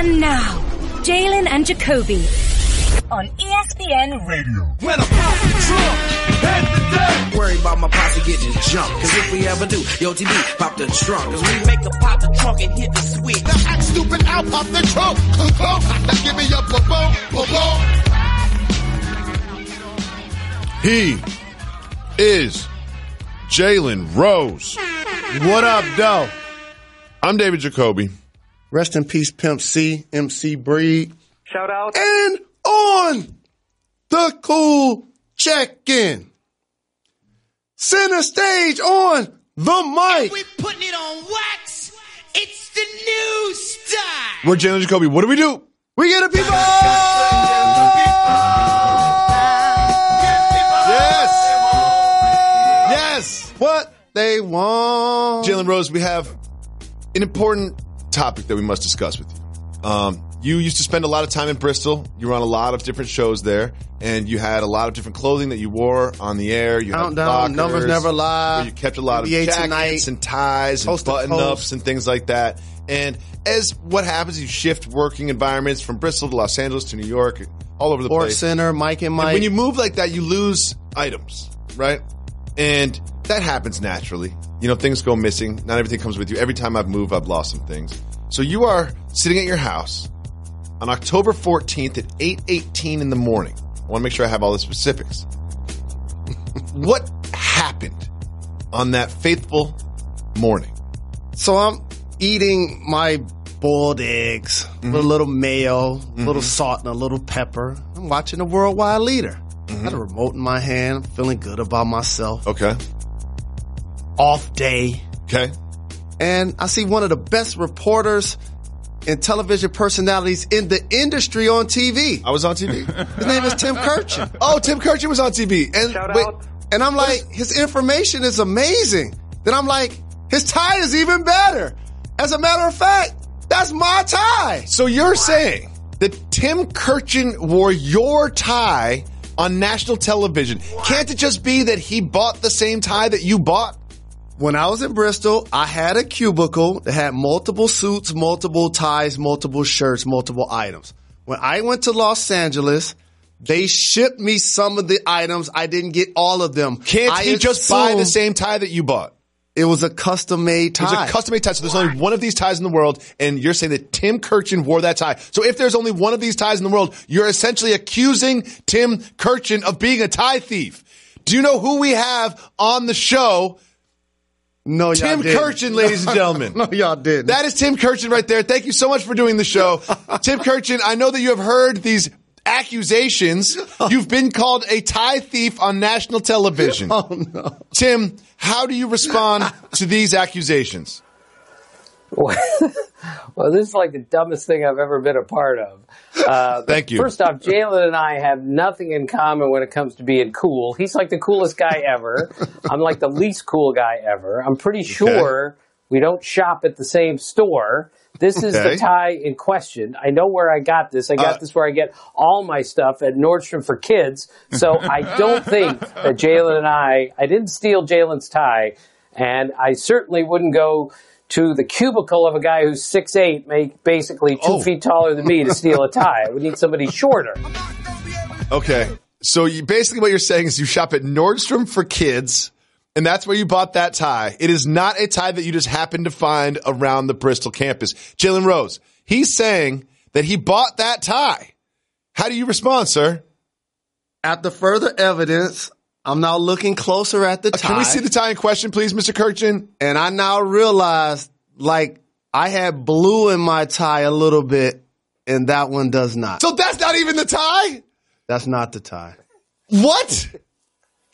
And now, Jalen and Jacoby on ESPN Radio. When I pop the trunk, head to death. Worry about my posse getting jumped. Cause if we ever do, yo, TB, pop the trunk. Cause we make a pop the trunk and hit the switch. Now act stupid, I'll pop the trunk. Now give me your boom. He is Jalen Rose. What up, though? I'm David Jacoby. Rest in peace, Pimp C, MC Breed. Shout out. And on the cool check-in. Center stage on the mic. We putting it on wax. It's the new style. We're Jalen Jacoby. What do? We get the people. Yes. What they want. Jalen Rose, we have an important topic that we must discuss with you. You used to spend a lot of time in Bristol. You were on a lot of different shows there, and you had a lot of different clothing that you wore on the air. You had lockers, numbers never lie. You kept a lot of jackets and ties and button-ups and things like that. And as what happens, you shift working environments from Bristol to Los Angeles to New York, all over the place. Sports Center, Mike and Mike. And when you move like that, you lose items, right? And that happens naturally. You know, things go missing. Not everything comes with you. Every time I've moved, I've lost some things. So you are sitting at your house on October 14th at 8:18 in the morning. I want to make sure I have all the specifics. What happened on that faithful morning? So I'm eating my boiled eggs with a little mayo, a little salt, and a little pepper. I'm watching the Worldwide Leader. I had a remote in my hand. I'm feeling good about myself. Okay. Off day. Okay. And I see one of the best reporters and television personalities in the industry on TV. I was on TV. His name is Tim Kirchin. Oh, Tim Kirchin was on TV. And Shout out. And I'm like, his information is amazing. Then I'm like, his tie is even better. As a matter of fact, that's my tie. So you're saying that Tim Kirchin wore your tie on national television. Can't it just be that he bought the same tie that you bought? When I was in Bristol, I had a cubicle that had multiple suits, multiple ties, multiple shirts, multiple items. When I went to Los Angeles, they shipped me some of the items. I didn't get all of them. Can't he just buy the same tie that you bought? It was a custom-made tie. It was a custom-made tie. So there's only one of these ties in the world, and you're saying that Tim Kirchin wore that tie. So if there's only one of these ties in the world, you're essentially accusing Tim Kirchin of being a tie thief. Do you know who we have on the show? No, Tim Kirchin, ladies and gentlemen. No, y'all didn't. That is Tim Kirchin right there. Thank you so much for doing the show. Tim Kirchin, I know that you have heard these accusations. You've been called a tie thief on national television. Oh, no. Tim, how do you respond to these accusations? Well, this is like the dumbest thing I've ever been a part of. Thank you. First off, Jalen and I have nothing in common when it comes to being cool. He's like the coolest guy ever. I'm like the least cool guy ever. I'm pretty sure we don't shop at the same store. This is the tie in question. I know where I got this. I got this where I get all my stuff at Nordstrom for kids. So I don't think that Jalen and I didn't steal Jalen's tie, and I certainly wouldn't go to the cubicle of a guy who's 6'8", basically 2 feet taller than me to steal a tie. I would need somebody shorter. Okay. So basically what you're saying is you shop at Nordstrom for kids, and that's where you bought that tie. It is not a tie that you just happened to find around the Bristol campus. Jalen Rose, he's saying that he bought that tie. How do you respond, sir? After further evidence, I'm now looking closer at the tie. Can we see the tie in question, please, Mr. Kirchin? And I now realize, like, I had blue in my tie a little bit, and that one does not. So that's not even the tie? That's not the tie. What?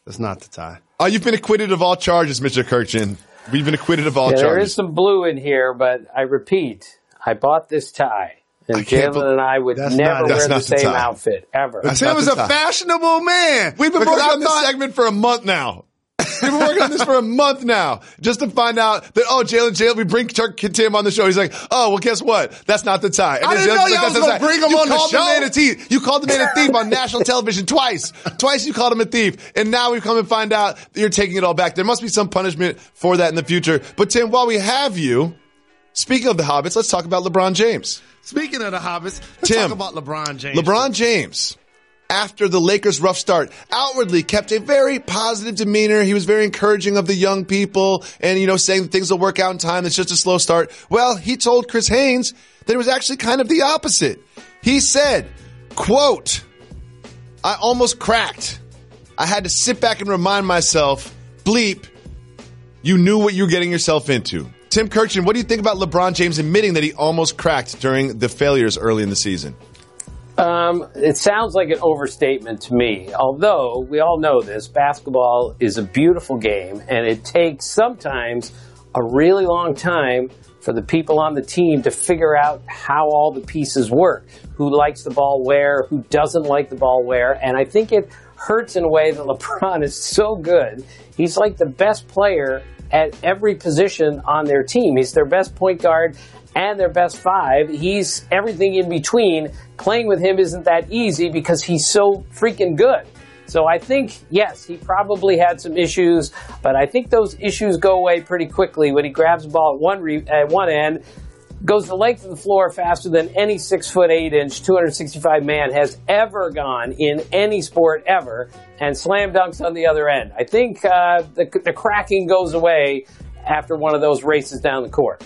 That's not the tie. Oh, you've been acquitted of all charges, Mr. Kirchin. We've been acquitted of all charges. There is some blue in here, but I repeat, I bought this tie. And Jalen and I would never wear the same outfit, ever. Tim was a fashionable man. We've been working on this segment for a month now. We've been working on this for a month now, just to find out that, Jalen, we bring Tim on the show. He's like, well, guess what? That's not the tie. I didn't know y'all was going to bring him on the show. You called the man a thief on national television twice. Twice you called him a thief. And now we've come and find out that you're taking it all back. There must be some punishment for that in the future. But Tim, while we have you, Speaking of the Hobbits, let's talk about LeBron James. Speaking of the Hobbits, let's talk about LeBron James. LeBron James, after the Lakers' rough start, outwardly kept a very positive demeanor. He was very encouraging of the young people and, saying that things will work out in time. It's just a slow start. Well, he told Chris Haynes that it was actually kind of the opposite. He said, quote, "I almost cracked. I had to sit back and remind myself, bleep, you knew what you were getting yourself into." Tim Kirchin, what do you think about LeBron James admitting that he almost cracked during the failures early in the season? It sounds like an overstatement to me. Although, we all know this, basketball is a beautiful game, and it takes sometimes a really long time for the people on the team to figure out how all the pieces work. Who likes the ball where, who doesn't like the ball where, and I think it hurts in a way that LeBron is so good. He's like the best player at every position on their team. He's their best point guard and their best five. He's everything in between. Playing with him isn't that easy because he's so freaking good. So I think, yes, he probably had some issues, but I think those issues go away pretty quickly when he grabs the ball at one end, goes the length of the floor faster than any 6'8", 265 man has ever gone in any sport ever, and slam dunks on the other end. I think the cracking goes away after one of those races down the court.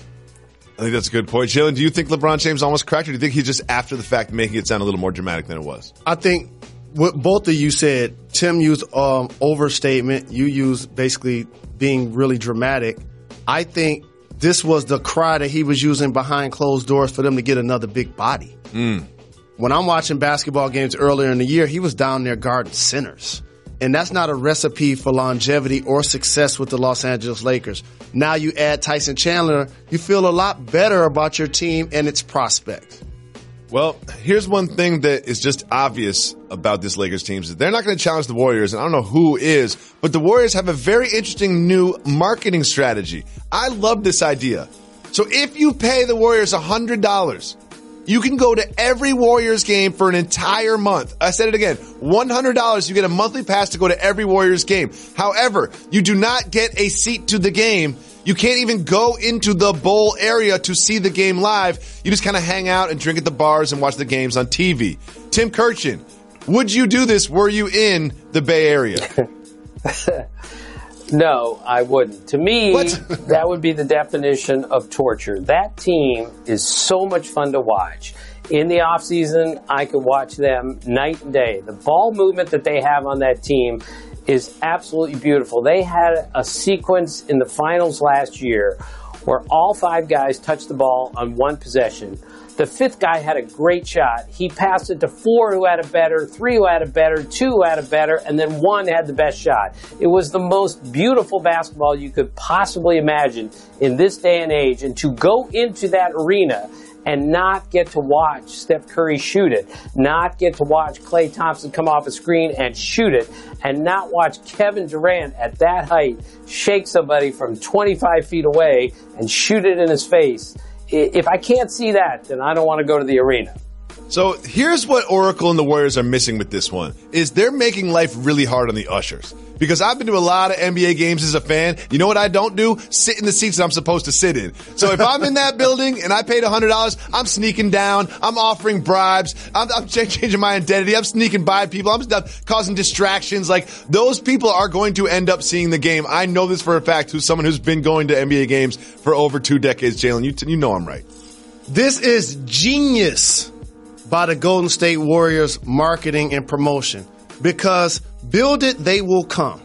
I think that's a good point. Jalen, do you think LeBron James almost cracked, or do you think he's just after the fact making it sound a little more dramatic than it was? I think what both of you said, Tim used overstatement, you used basically being really dramatic. I think this was the cry that he was using behind closed doors for them to get another big body. When I'm watching basketball games earlier in the year, he was down there guarding centers. And that's not a recipe for longevity or success with the Los Angeles Lakers. Now you add Tyson Chandler, you feel a lot better about your team and its prospects. Well, here's one thing that is just obvious about this Lakers team. Is they're not going to challenge the Warriors, and I don't know who is, but the Warriors have a very interesting new marketing strategy. I love this idea. So if you pay the Warriors $100, you can go to every Warriors game for an entire month. I said it again, $100, you get a monthly pass to go to every Warriors game. However, you do not get a seat to the game. You can't even go into the bowl area to see the game live. You just kind of hang out and drink at the bars and watch the games on TV. Tim Kirchin, would you do this were you in the Bay Area? No, I wouldn't. To me, that would be the definition of torture. That team is so much fun to watch. In the offseason, I could watch them night and day. The ball movement that they have on that team is absolutely beautiful. They had a sequence in the finals last year where all five guys touched the ball on one possession. The fifth guy had a great shot. He passed it to four who had a better, three who had a better, two who had a better, and then one had the best shot. It was the most beautiful basketball you could possibly imagine in this day and age. And to go into that arena and not get to watch Steph Curry shoot it, not get to watch Klay Thompson come off a screen and shoot it, and not watch Kevin Durant at that height shake somebody from 25 feet away and shoot it in his face. If I can't see that, then I don't want to go to the arena. So here's what Oracle and the Warriors are missing with this one, is they're making life really hard on the ushers. Because I've been to a lot of NBA games as a fan. You know what I don't do? Sit in the seats that I'm supposed to sit in. So if I'm in that building and I paid $100, I'm sneaking down. I'm offering bribes. I'm changing my identity. I'm sneaking by people. I'm causing distractions. Like, those people are going to end up seeing the game. I know this for a fact, who's someone who's been going to NBA games for over 2 decades. Jalen, you know I'm right. This is genius by the Golden State Warriors marketing and promotion, because build it, they will come.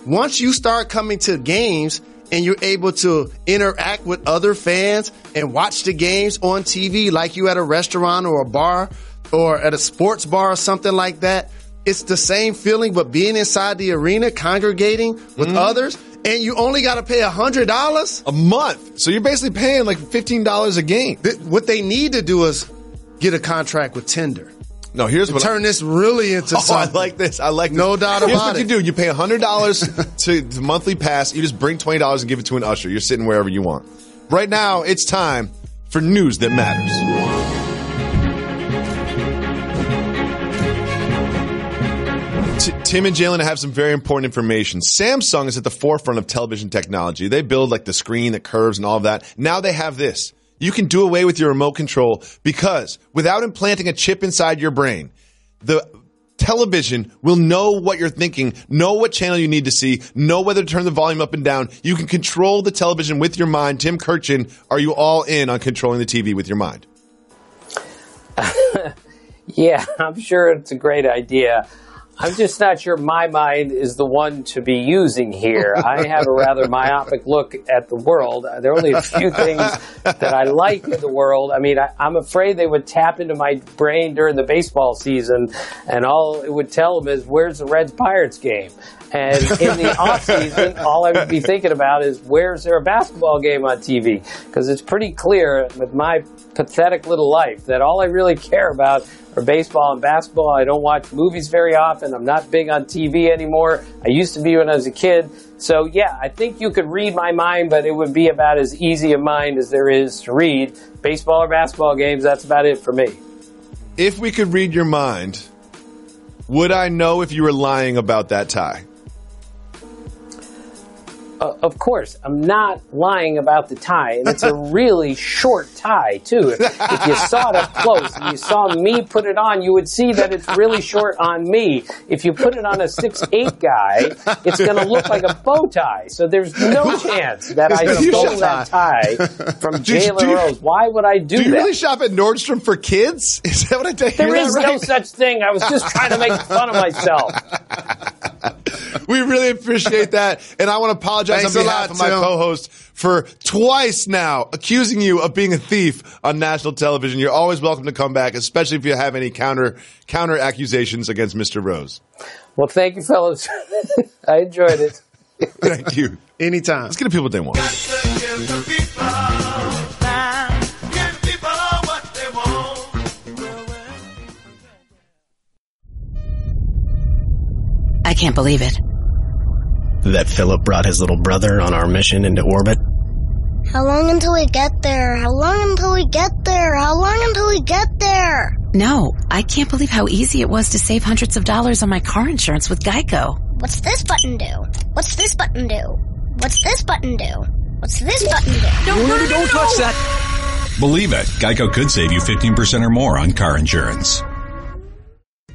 Once you start coming to games and you're able to interact with other fans and watch the games on TV like you at a restaurant or a bar or at a sports bar or something like that, it's the same feeling, but being inside the arena, congregating with others, and you only got to pay $100 a month. So you're basically paying like $15 a game. What they need to do is get a contract with Tinder. No, here's what turn this really into something. I like this. I like this. No doubt here's about what you do. You pay $100 to the monthly pass. You just bring $20 and give it to an usher. You're sitting wherever you want. Right now, it's time for news that matters. Tim and Jalen have some very important information. Samsung is at the forefront of television technology. They build like the screen that curves and all of that. Now they have this. you can do away with your remote control because without implanting a chip inside your brain, the television will know what you're thinking, know what channel you need to see, know whether to turn the volume up and down. You can control the television with your mind. Tim Kirchin, are you all in on controlling the TV with your mind? Yeah, I'm sure it's a great idea. I'm just not sure my mind is the one to be using here. I have a rather myopic look at the world. There are only a few things that I like in the world. I mean, I'm afraid they would tap into my brain during the baseball season, and all it would tell them is, where's the Reds-Pirates game? And in the off-season, all I would be thinking about is, where's there a basketball game on TV? Because it's pretty clear with my pathetic little life that all I really care about are baseball and basketball. I don't watch movies very often. I'm not big on TV anymore. I used to be when I was a kid. So, yeah, I think you could read my mind, but it would be about as easy a mind as there is to read. Baseball or basketball games, that's about it for me. If we could read your mind, would I know if you were lying about that tie? Of course, I'm not lying about the tie, and it's a really short tie, too. If you saw it up close and you saw me put it on, you would see that it's really short on me. If you put it on a 6'8" guy, it's going to look like a bow tie. So there's no chance that I stole that tie from Jalen Rose. Why would I do that? Do you really shop at Nordstrom for kids? Is that what I take? There is no such thing. I was just trying to make fun of myself. We really appreciate that. And I want to apologize on behalf of my co-host for twice now accusing you of being a thief on national television. You're always welcome to come back, especially if you have any counter accusations against Mr. Rose. Well, thank you, fellas. I enjoyed it. Thank you. Anytime. Let's get to people they want. I can't believe it. That Philip brought his little brother on our mission into orbit? How long until we get there? How long until we get there? How long until we get there? No, I can't believe how easy it was to save hundreds of dollars on my car insurance with Geico. What's this button do? What's this button do? What's this button do? What's this button do? Don't touch that! Believe it, Geico could save you 15% or more on car insurance.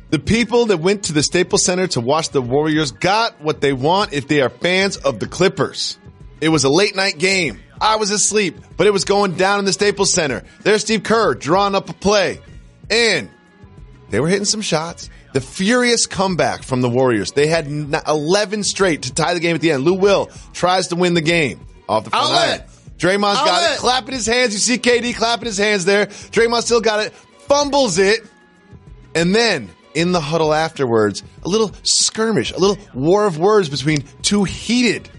The people that went to the Staples Center to watch the Warriors got what they want if they are fans of the Clippers. It was a late night game. I was asleep, but it was going down in the Staples Center. There's Steve Kerr drawing up a play. And they were hitting some shots. The furious comeback from the Warriors. They had 11 straight to tie the game at the end. Lou Will tries to win the game off the front line. Draymond's got it, clapping his hands. You see KD clapping his hands there. Draymond still got it, fumbles it, and then in the huddle afterwards, a little skirmish, a little war of words between two heated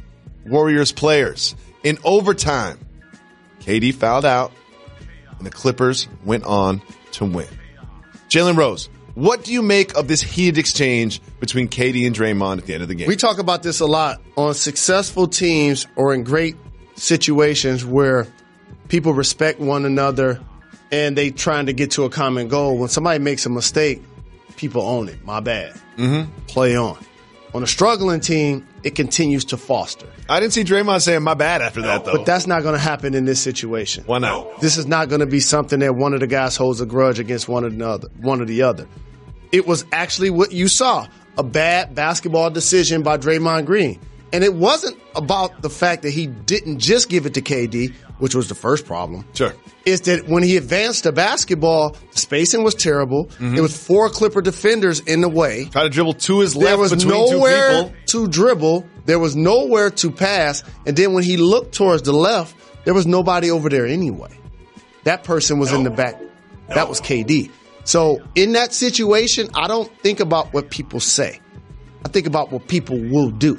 Warriors players. In overtime, KD fouled out, and the Clippers went on to win. Jalen Rose, what do you make of this heated exchange between KD and Draymond at the end of the game? We talk about this a lot on successful teams or in great situations where people respect one another and they trying to get to a common goal. When somebody makes a mistake, people own it. My bad. Play on. On a struggling team, it continues to foster. I didn't see Draymond saying my bad after that, though. But that's not going to happen in this situation. Why not? This is not going to be something that one of the guys holds a grudge against one or the other. It was actually what you saw, a bad basketball decision by Draymond Green. And it wasn't about the fact that he didn't just give it to KD, which was the first problem. Sure. Is that when he advanced to basketball, the spacing was terrible. There was 4 Clipper defenders in the way. Try to dribble to his left there was between nowhere two people. to dribble. There was nowhere to pass. And then when he looked towards the left, there was nobody over there anyway. That person was in the back. That was KD. So in that situation, I don't think about what people say. I think about what people will do.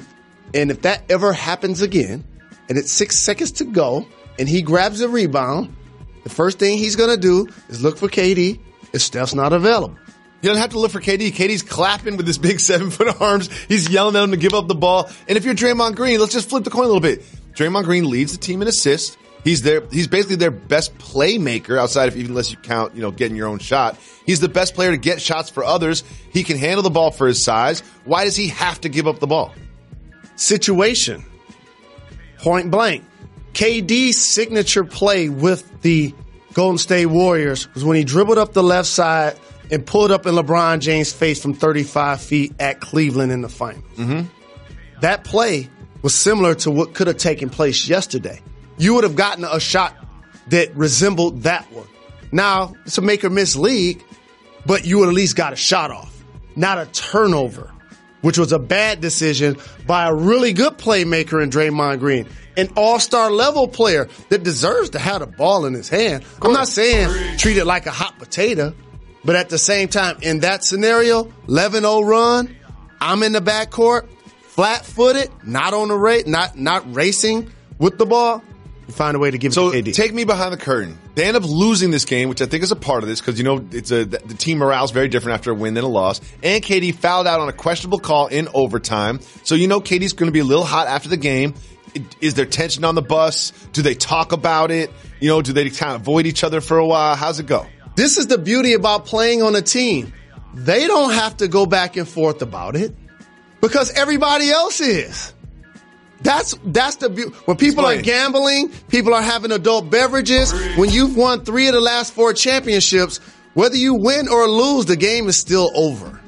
And if that ever happens again, and it's 6 seconds to go, and he grabs a rebound, the first thing he's going to do is look for KD if Steph's not available. You don't have to look for KD. KD's clapping with his big 7-foot arms. He's yelling at him to give up the ball. And if you're Draymond Green, let's just flip the coin a little bit. Draymond Green leads the team in assists. He's basically their best playmaker outside of, even unless you count, getting your own shot. He's the best player to get shots for others. He can handle the ball for his size. Why does he have to give up the ball? Situation. Point blank. KD's signature play with the Golden State Warriors was when he dribbled up the left side and pulled up in LeBron James' face from 35 feet at Cleveland in the finals. Mm-hmm. That play was similar to what could have taken place yesterday. You would have gotten a shot that resembled that one. Now, it's a make-or-miss league, but you would at least got a shot off, not a turnover, which was a bad decision by a really good playmaker in Draymond Green, an all-star level player that deserves to have the ball in his hand. I'm not saying treat it like a hot potato, but at the same time, in that scenario, 11-0 run, I'm in the backcourt, flat-footed, not on the not racing with the ball. You find a way to give it to KD. Take me behind the curtain. They end up losing this game, which I think is a part of this because, the team morale is very different after a win than a loss. And KD fouled out on a questionable call in overtime. So KD's going to be a little hot after the game. Is there tension on the bus? Do they talk about it? Do they kind of avoid each other for a while? How's it go? This is the beauty about playing on a team. They don't have to go back and forth about it because everybody else is. That's the beauty. When people are gambling, people are having adult beverages. When you've won 3 of the last 4 championships, whether you win or lose, the game is still over.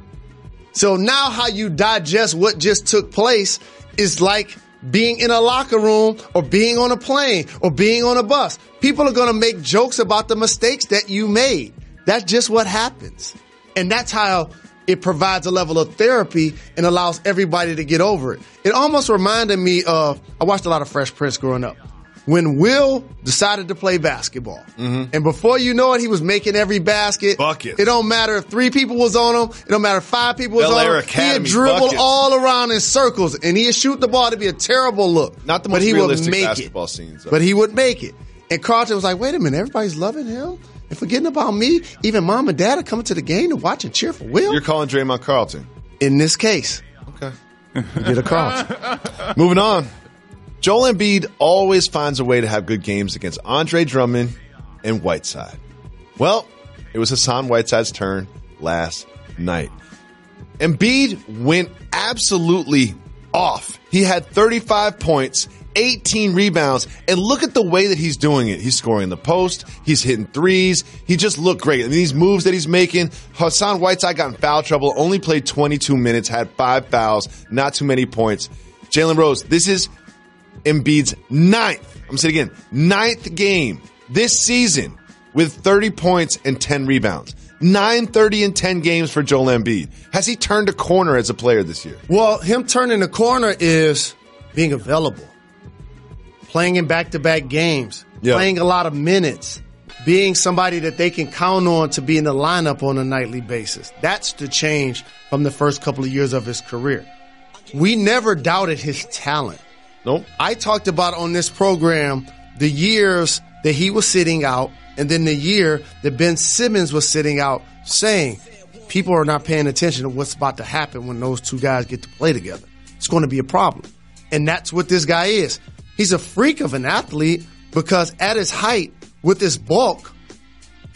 So now how you digest what just took place is like being in a locker room or being on a plane or being on a bus. People are going to make jokes about the mistakes that you made. That's just what happens. And that's how it provides a level of therapy and allows everybody to get over it. It almost reminded me of, I watched a lot of Fresh Prince growing up. When Will decided to play basketball, and before you know it, he was making every basket. Buckets. It don't matter if 3 people was on him. It don't matter if 5 people was on him. Academy, he'd dribble buckets. all around in circles, and he'd shoot the ball to be a terrible look. Not the most realistic basketball scenes. But he would make it. And Carlton was like, wait a minute, everybody's loving him and forgetting about me. Even mom and dad are coming to the game to watch and cheer for Will. You're calling Draymond Carlton. In this case. Okay. You did a Carlton. Moving on. Joel Embiid always finds a way to have good games against Andre Drummond and Whiteside. Well, it was Hassan Whiteside's turn last night. Embiid went absolutely off. He had 35 points, 18 rebounds, and look at the way that he's doing it. He's scoring the post. He's hitting threes. He just looked great. I mean, these moves that he's making. Hassan Whiteside got in foul trouble, only played 22 minutes, had 5 fouls, not too many points. Jalen Rose, this is Embiid's 9th, I'm saying again, 9th game this season with 30 points and 10 rebounds. 9, 30, and 10 games for Joel Embiid. Has he turned a corner as a player this year? Well, him turning the corner is being available, playing in back-to-back games, playing a lot of minutes, being somebody that they can count on to be in the lineup on a nightly basis. That's the change from the first couple of years of his career. We never doubted his talent. Nope. I talked about on this program the years that he was sitting out and then the year that Ben Simmons was sitting out, saying people are not paying attention to what's about to happen when those 2 guys get to play together. It's going to be a problem. And that's what this guy is. He's a freak of an athlete because at his height, with his bulk,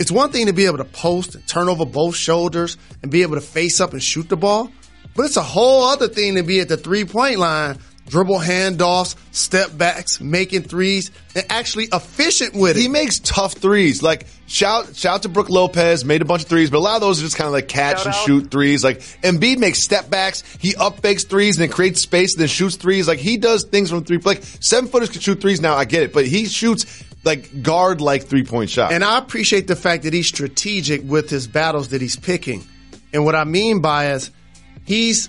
it's one thing to be able to post and turn over both shoulders and be able to face up and shoot the ball, but it's a whole other thing to be at the 3-point line, dribble handoffs, step backs, making threes, and actually efficient with it. He makes tough threes. Like, shout to Brook Lopez, made a bunch of threes, but a lot of those are just kind of like catch and shoot threes. Like, Embiid makes step backs, he up fakes threes, and then creates space, and then shoots threes. Like, he does things from 3. Like, 7-footers can shoot threes now, I get it, but he shoots like guard-like 3-point shots. And I appreciate the fact that he's strategic with his battles that he's picking. And what I mean by is he's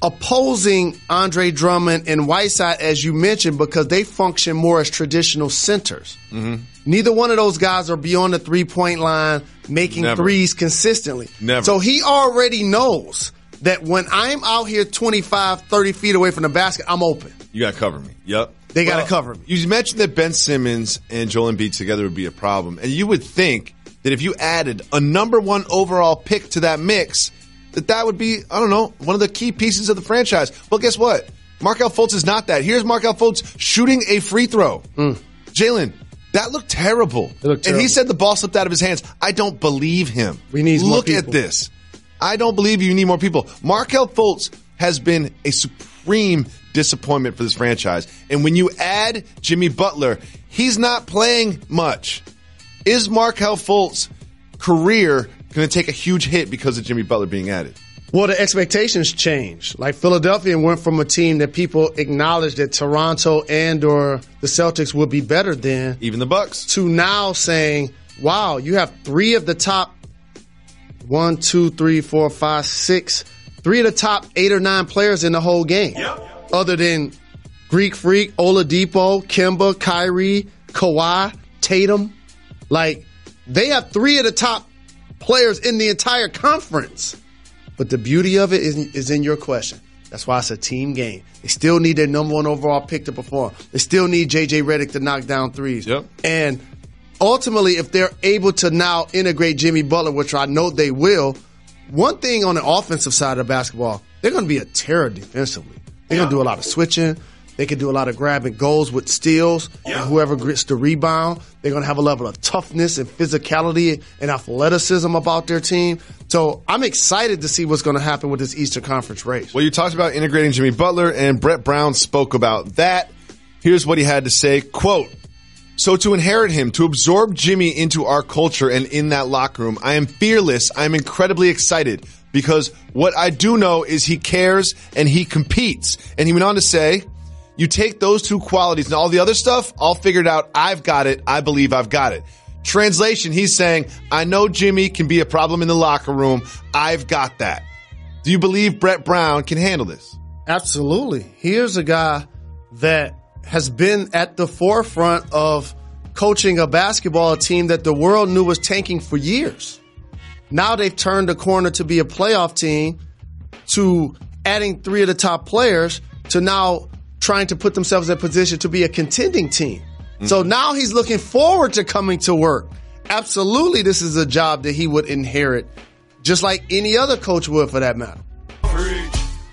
opposing Andre Drummond and Whiteside, as you mentioned, because they function more as traditional centers. Mm-hmm. Neither one of those guys are beyond the 3-point line making threes consistently. Never. So he already knows that when I'm out here 25, 30 feet away from the basket, I'm open. You got to cover me. Yep. They got to cover me. You mentioned that Ben Simmons and Joel Embiid together would be a problem. And you would think that if you added a number 1 overall pick to that mix, that would be, I don't know, one of the key pieces of the franchise. Well, guess what? Markelle Fultz is not that. Here's Markelle Fultz shooting a free throw. Jalen, that looked terrible. And he said the ball slipped out of his hands. I don't believe him. We need more people. Look at this. I don't believe you need more people. Markelle Fultz has been a supreme disappointment for this franchise. And when you add Jimmy Butler, he's not playing much. Is Markelle Fultz's career going to take a huge hit because of Jimmy Butler being added? Well, the expectations changed. Like Philadelphia went from a team that people acknowledged that Toronto and or the Celtics would be better than, even the Bucks, to now saying, wow, you have three of the top 3 of the top 8 or 9 players in the whole game. Yep. Other than Greek Freak, Oladipo, Kemba, Kyrie, Kawhi, Tatum. Like, they have 3 of the top players in the entire conference. But the beauty of it is in your question. That's why it's a team game. They still need their number 1 overall pick to perform. They still need J.J. Redick to knock down threes. Yep. And ultimately, if they're able to now integrate Jimmy Butler, which I know they will, one thing on the offensive side of basketball, they're going to be a terror defensively. They're going to do a lot of switching. They can do a lot of grabbing goals with steals. And whoever gets the rebound, they're going to have a level of toughness and physicality and athleticism about their team. So I'm excited to see what's going to happen with this Eastern Conference race. Well, you talked about integrating Jimmy Butler, and Brett Brown spoke about that. Here's what he had to say, quote, "So to inherit him, to absorb Jimmy into our culture and in that locker room, I am fearless. I'm incredibly excited because what I do know is he cares and he competes." And he went on to say, "You take those 2 qualities and all the other stuff, I'll figure it out. I've got it. I believe I've got it." Translation, he's saying, I know Jimmy can be a problem in the locker room. I've got that. Do you believe Brett Brown can handle this? Absolutely. Here's a guy that has been at the forefront of coaching a basketball team that the world knew was tanking for years. Now they've turned the corner to be a playoff team, to adding 3 of the top players, to now trying to put themselves in a position to be a contending team. So now he's looking forward to coming to work. Absolutely, this is a job that he would inherit, just like any other coach would for that matter.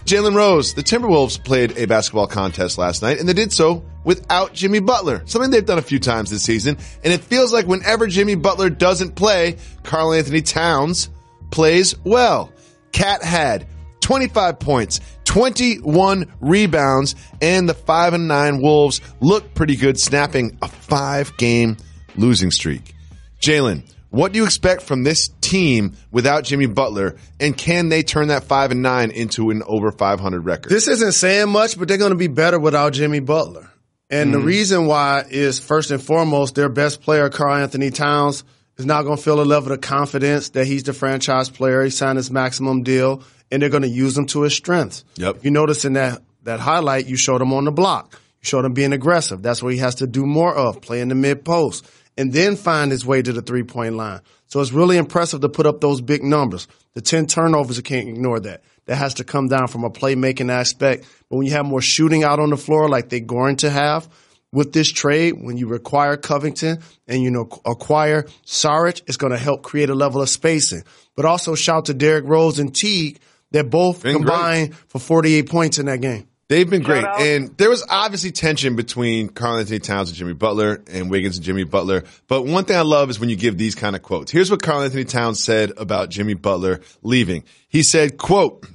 Jalen Rose, the Timberwolves played a basketball contest last night, and they did so without Jimmy Butler, something they've done a few times this season. And it feels like whenever Jimmy Butler doesn't play, Karl Anthony Towns plays well. Cat had 25 points, 21 rebounds, and the 5-9 Wolves look pretty good, snapping a 5-game losing streak. Jalen, what do you expect from this team without Jimmy Butler, and can they turn that 5-9 into an over 500 record? This isn't saying much, but they're going to be better without Jimmy Butler. And the reason why is, first and foremost, their best player, Karl Anthony Towns, is not going to feel a level of confidence that he's the franchise player. He signed his maximum deal, and they're going to use him to his strengths. Yep. If you notice in that highlight, you showed him on the block. You showed him being aggressive. That's what he has to do more of, play in the mid-post, and then find his way to the three-point line. So it's really impressive to put up those big numbers. The 10 turnovers, you can't ignore that. That has to come down from a playmaking aspect. But when you have more shooting out on the floor like they're going to have with this trade, when you require Covington and, acquire Saric, it's going to help create a level of spacing. But also shout to Derrick Rose and Teague. They're both combined for 48 points in that game. They've been great. And there was obviously tension between Karl Anthony Towns and Jimmy Butler, and Wiggins and Jimmy Butler. But one thing I love is when you give these kind of quotes. Here's what Karl Anthony Towns said about Jimmy Butler leaving. He said, quote,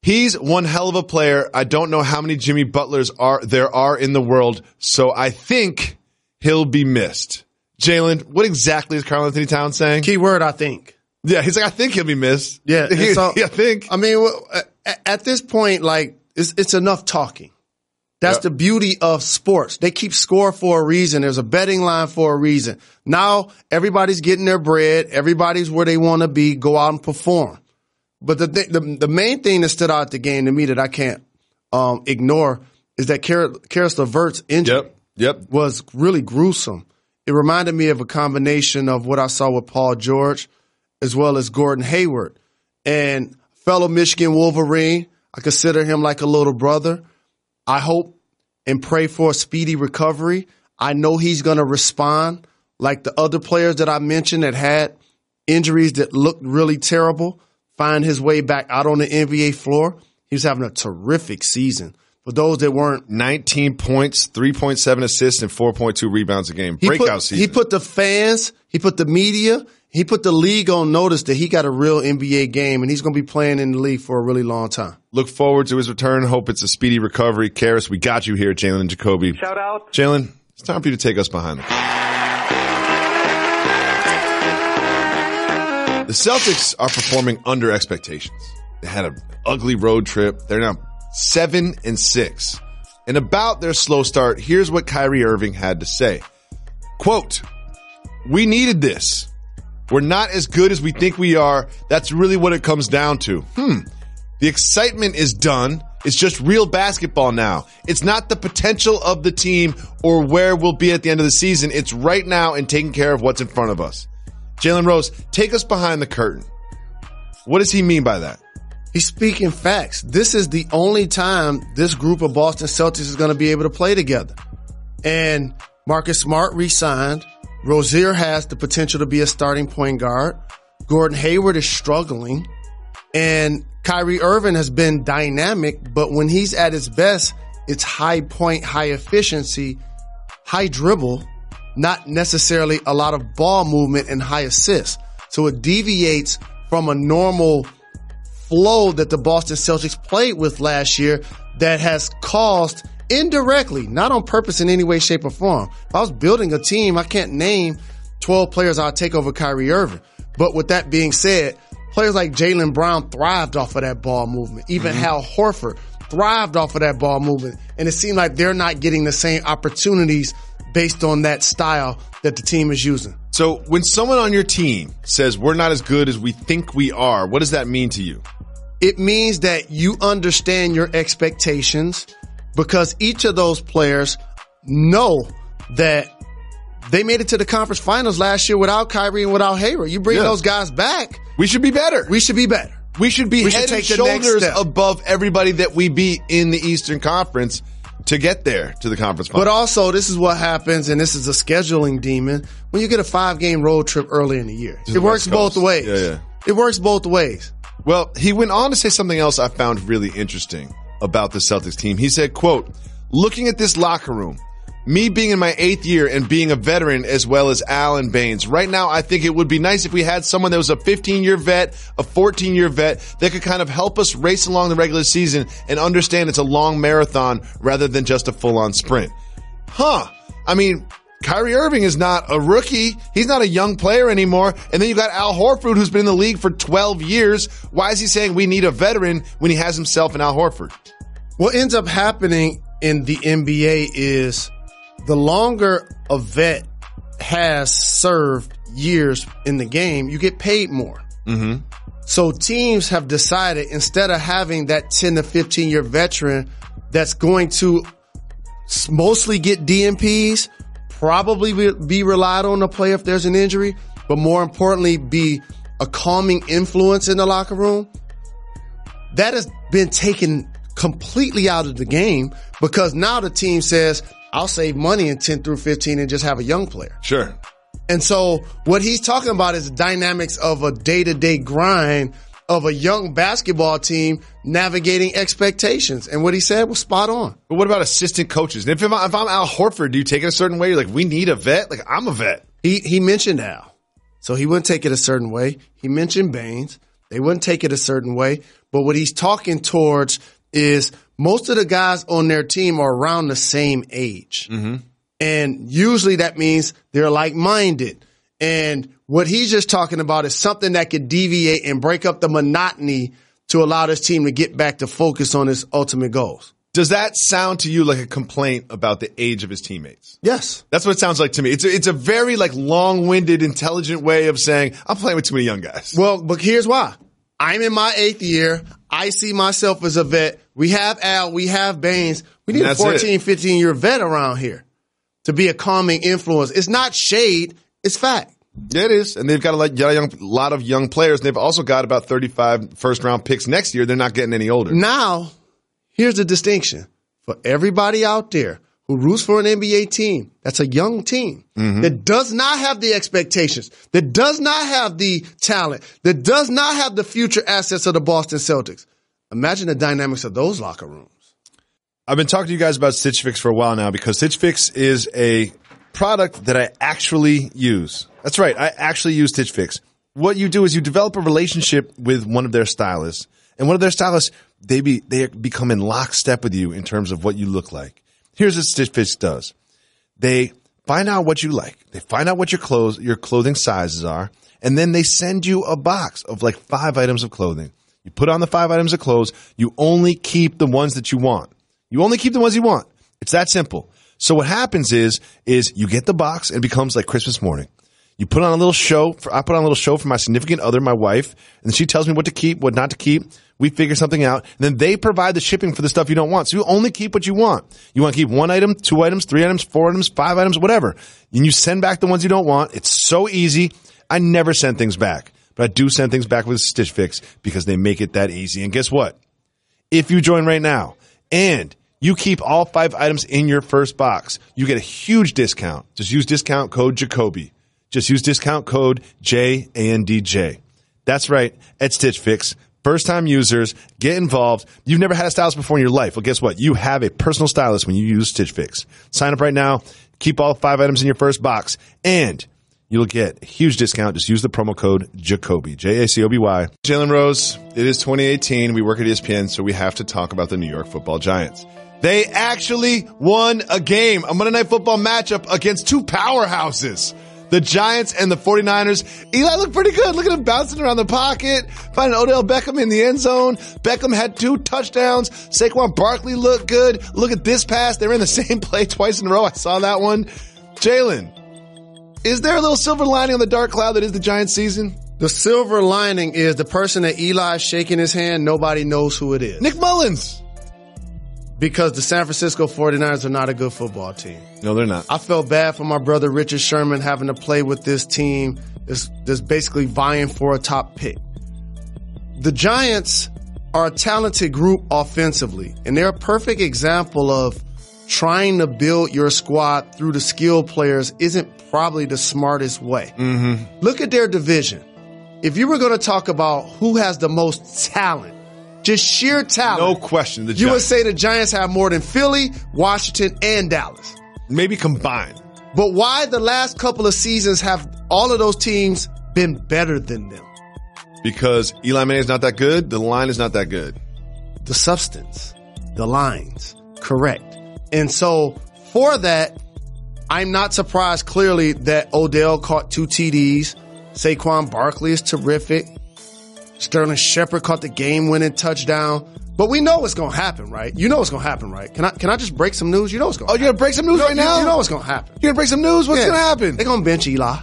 "He's one hell of a player. I don't know how many Jimmy Butlers there are in the world, so I think he'll be missed." Jalen, what exactly is Karl Anthony Towns saying? Key word, I think. Yeah, he's like, I think he'll be missed. Yeah, so, I think. I mean, at this point, like, it's enough talking. That's the beauty of sports. They keep score for a reason. There's a betting line for a reason. Now everybody's getting their bread. Everybody's where they want to be. Go out and perform. But the main thing that stood out at the game to me that I can't ignore is that Karis LeVert's injury was really gruesome. It reminded me of a combination of what I saw with Paul George as well as Gordon Hayward. And fellow Michigan Wolverine, I consider him like a little brother. I hope and pray for a speedy recovery. I know he's going to respond like the other players that I mentioned that had injuries that looked really terrible, find his way back out on the NBA floor. He was having a terrific season. For those that weren't, 19 points, 3.7 assists, and 4.2 rebounds a game. Breakout season. He put the fans, he put the media, he put the league on notice that he got a real NBA game, and he's going to be playing in the league for a really long time. Look forward to his return. Hope it's a speedy recovery. Karis, we got you here at Jalen and Jacoby. Shout out. Jalen, it's time for you to take us behind the curtain. The Celtics are performing under expectations. They had an ugly road trip. They're now 7-6. And about their slow start, here's what Kyrie Irving had to say. Quote, "We needed this. We're not as good as we think we are. That's really what it comes down to. The excitement is done. It's just real basketball now. It's not the potential of the team or where we'll be at the end of the season. It's right now and taking care of what's in front of us." Jalen Rose, take us behind the curtain. What does he mean by that? He's speaking facts. This is the only time this group of Boston Celtics is going to be able to play together. And Marcus Smart re-signed. Rozier has the potential to be a starting point guard. Gordon Hayward is struggling. And Kyrie Irving has been dynamic, but when he's at his best, it's high point, high efficiency, high dribble, not necessarily a lot of ball movement and high assists. So it deviates from a normal flow that the Boston Celtics played with last year that has caused indirectly, not on purpose in any way, shape, or form. If I was building a team, I can't name 12 players I'd take over Kyrie Irving. But with that being said, players like Jaylen Brown thrived off of that ball movement. Even Hal Horford thrived off of that ball movement. And it seemed like they're not getting the same opportunities based on that style that the team is using. So when someone on your team says we're not as good as we think we are, what does that mean to you? It means that you understand your expectations because each of those players know that they made it to the conference finals last year without Kyrie and without Hayward. You bring those guys back. We should be better. We should be better. We should be head and shoulders above everybody that we beat in the Eastern Conference to get there to the conference finals. But also, this is what happens, and this is a scheduling demon, when you get a 5-game road trip early in the year. It works both ways. Yeah. It works both ways. Well, he went on to say something else I found really interesting about the Celtics team. He said, quote, "Looking at this locker room, me being in my 8th year and being a veteran as well as Al and Baines, right now I think it would be nice if we had someone that was a 15-year vet, a 14-year vet that could kind of help us race along the regular season and understand it's a long marathon rather than just a full-on sprint." I mean, Kyrie Irving is not a rookie. He's not a young player anymore. And then you got Al Horford, who's been in the league for 12 years. Why is he saying we need a veteran when he has himself and Al Horford? What ends up happening in the NBA is the longer a vet has served years in the game, you get paid more. So teams have decided, instead of having that 10 to 15-year veteran that's going to mostly get DNPs, probably be relied on to play if there's an injury, but more importantly, be a calming influence in the locker room, that has been taken completely out of the game because now the team says, I'll save money in 10 through 15 and just have a young player. Sure. And so what he's talking about is the dynamics of a day-to-day grind of a young basketball team navigating expectations. And what he said was spot on. But what about assistant coaches? And if I'm Al Horford, do you take it a certain way? You're like, we need a vet? Like, I'm a vet. He mentioned Al. So he wouldn't take it a certain way. He mentioned Baines. They wouldn't take it a certain way. But what he's talking towards is most of the guys on their team are around the same age. And usually that means they're like-minded. And what he's just talking about is something that could deviate and break up the monotony to allow this team to get back to focus on his ultimate goals. Does that sound to you like a complaint about the age of his teammates? Yes. That's what it sounds like to me. It's a very like long-winded, intelligent way of saying, I'm playing with too many young guys. Well, but here's why. I'm in my 8th year. I see myself as a vet. We have Al. We have Baines. We need a 14, 15-year vet around here to be a calming influence. It's not shade. It's fact. Yeah, it is. And they've got a lot of young players. And they've also got about 35 first-round picks next year. They're not getting any older. Now, here's the distinction. For everybody out there who roots for an NBA team, that's a young team that does not have the expectations, that does not have the talent, that does not have the future assets of the Boston Celtics. Imagine the dynamics of those locker rooms. I've been talking to you guys about Stitch Fix for a while now because Stitch Fix is a product that I actually use. That's right. I actually use Stitch Fix. What you do is you develop a relationship with one of their stylists, and one of their stylists, they become in lockstep with you in terms of what you look like. Here's what Stitch Fix does. They find out what you like. They find out what your clothing sizes are, and then they send you a box of like 5 items of clothing. You put on the 5 items of clothes. You only keep the ones that you want. You only keep the ones you want. It's that simple. So what happens is you get the box and it becomes like Christmas morning. You put on a little show. I put on a little show for my significant other, my wife, and she tells me what to keep, what not to keep. We figure something out. And then they provide the shipping for the stuff you don't want. So you only keep what you want. You want to keep 1 item, 2 items, 3 items, 4 items, 5 items, whatever. And you send back the ones you don't want. It's so easy. I never send things back, but I do send things back with Stitch Fix because they make it that easy. And guess what? If you join right now and you keep all 5 items in your first box, you get a huge discount. Just use discount code Jacoby. Just use discount code JANDJ. That's right, at Stitch Fix. First-time users, get involved. You've never had a stylist before in your life. Well, guess what? You have a personal stylist when you use Stitch Fix. Sign up right now. Keep all 5 items in your first box, and you'll get a huge discount. Just use the promo code Jacoby, Jacoby. Jalen Rose, it is 2018. We work at ESPN, so we have to talk about the New York Football Giants. They actually won a game, a Monday Night Football matchup against 2 powerhouses. The Giants and the 49ers. Eli looked pretty good. Look at him bouncing around the pocket, finding Odell Beckham in the end zone. Beckham had 2 touchdowns. Saquon Barkley looked good. Look at this pass. They were in the same play twice in a row. I saw that one. Jalen, is there a little silver lining on the dark cloud that is the Giants season? The silver lining is the person that Eli is shaking his hand, nobody knows who it is. Nick Mullins. Because the San Francisco 49ers are not a good football team. No, they're not. I felt bad for my brother Richard Sherman having to play with this team that's basically vying for a top pick. The Giants are a talented group offensively, and they're a perfect example of trying to build your squad through the skill players isn't probably the smartest way. Mm-hmm. Look at their division. If you were going to talk about who has the most talent, just sheer talent. No question. You would say the Giants have more than Philly, Washington, and Dallas. Maybe combined. But why the last couple of seasons have all of those teams been better than them? Because Eli Manning is not that good. The line is not that good. The substance, the lines, correct. And so for that, I'm not surprised clearly that Odell caught 2 TDs. Saquon Barkley is terrific. Sterling Shepard caught the game-winning touchdown. But we know what's going to happen, right? You know what's going to happen, right? Can I just break some news? You know what's going to happen. Oh, you're going to break some news right now? You know what's going to happen. You're going to break some news? What's going to happen? They're going to bench Eli.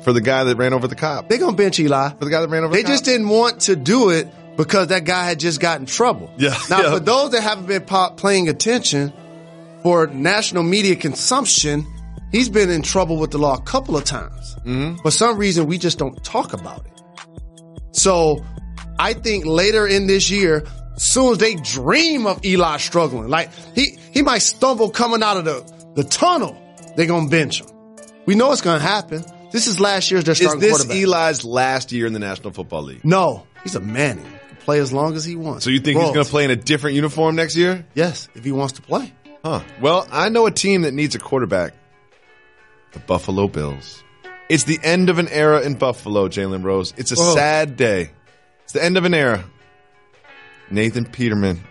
For the guy that ran over the cop. They're going to bench Eli. For the guy that ran over the cop. They just didn't want to do it because that guy had just gotten in trouble. Yeah. Now, for those that haven't been paying attention, for national media consumption, he's been in trouble with the law a couple of times. Mm-hmm. For some reason, we just don't talk about it. So I think later in this year, as soon as they dream of Eli struggling, like he might stumble coming out of the tunnel, they're going to bench him. We know it's going to happen. This is last year's their starting quarterback. Is this Eli's last year in the National Football League? No. He's a Manning. He can play as long as he wants. So you think he's going to play in a different uniform next year? Yes, if he wants to play. Huh. Well, I know a team that needs a quarterback. The Buffalo Bills. It's the end of an era in Buffalo, Jalen Rose. It's a sad day. It's the end of an era. Nathan Peterman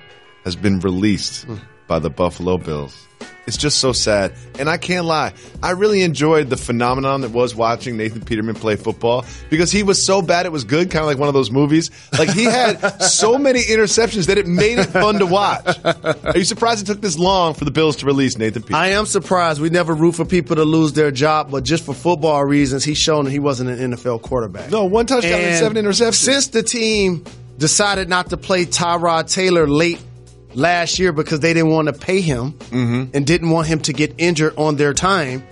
has been released by the Buffalo Bills. It's just so sad. And I can't lie. I really enjoyed the phenomenon that was watching Nathan Peterman play football because he was so bad it was good, kind of like one of those movies. Like he had so many interceptions that it made it fun to watch. Are you surprised it took this long for the Bills to release Nathan Peterman? I am surprised. We never root for people to lose their job, but just for football reasons, he's shown that he wasn't an NFL quarterback. No, 1 touchdown and 7 interceptions. Since the team decided not to play Tyrod Taylor late last year because they didn't want to pay him and didn't want him to get injured on their time,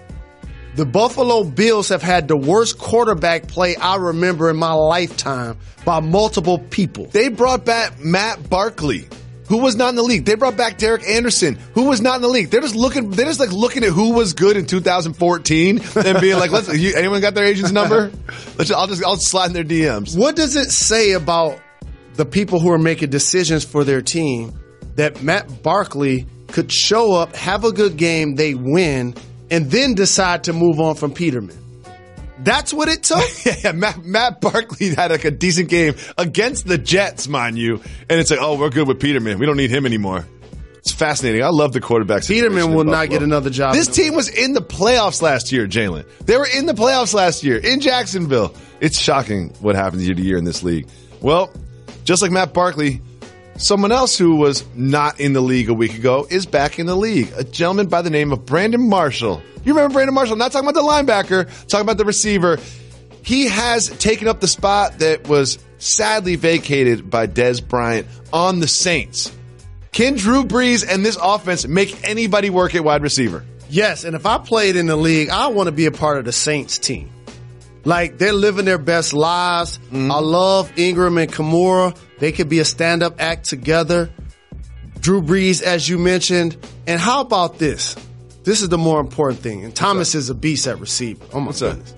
the Buffalo Bills have had the worst quarterback play I remember in my lifetime by multiple people. They brought back Matt Barkley, who was not in the league. They brought back Derek Anderson, who was not in the league. They're just looking at who was good in 2014 and being like, anyone got their agent's number? I'll slide in their DMs. What does it say about the people who are making decisions for their team that Matt Barkley could show up, have a good game, they win, and then decide to move on from Peterman. That's what it took? Yeah, Matt Barkley had like a decent game against the Jets, mind you. And it's like, oh, we're good with Peterman. We don't need him anymore. It's fascinating. I love the quarterback situation. Peterman will not get another job. This team was in the playoffs last year, Jalen. They were in the playoffs last year in Jacksonville. It's shocking what happens year to year in this league. Well, just like Matt Barkley, someone else who was not in the league a week ago is back in the league. A gentleman by the name of Brandon Marshall. You remember Brandon Marshall? I'm not talking about the linebacker, talking about the receiver. He has taken up the spot that was sadly vacated by Dez Bryant on the Saints. Can Drew Brees and this offense make anybody work at wide receiver? Yes, and if I played in the league, I want to be a part of the Saints team. Like, they're living their best lives. I love Ingram and Kimura. They could be a stand-up act together. Drew Brees, as you mentioned. And how about this? This is the more important thing. And Thomas is a beast at receiver. Oh, my goodness.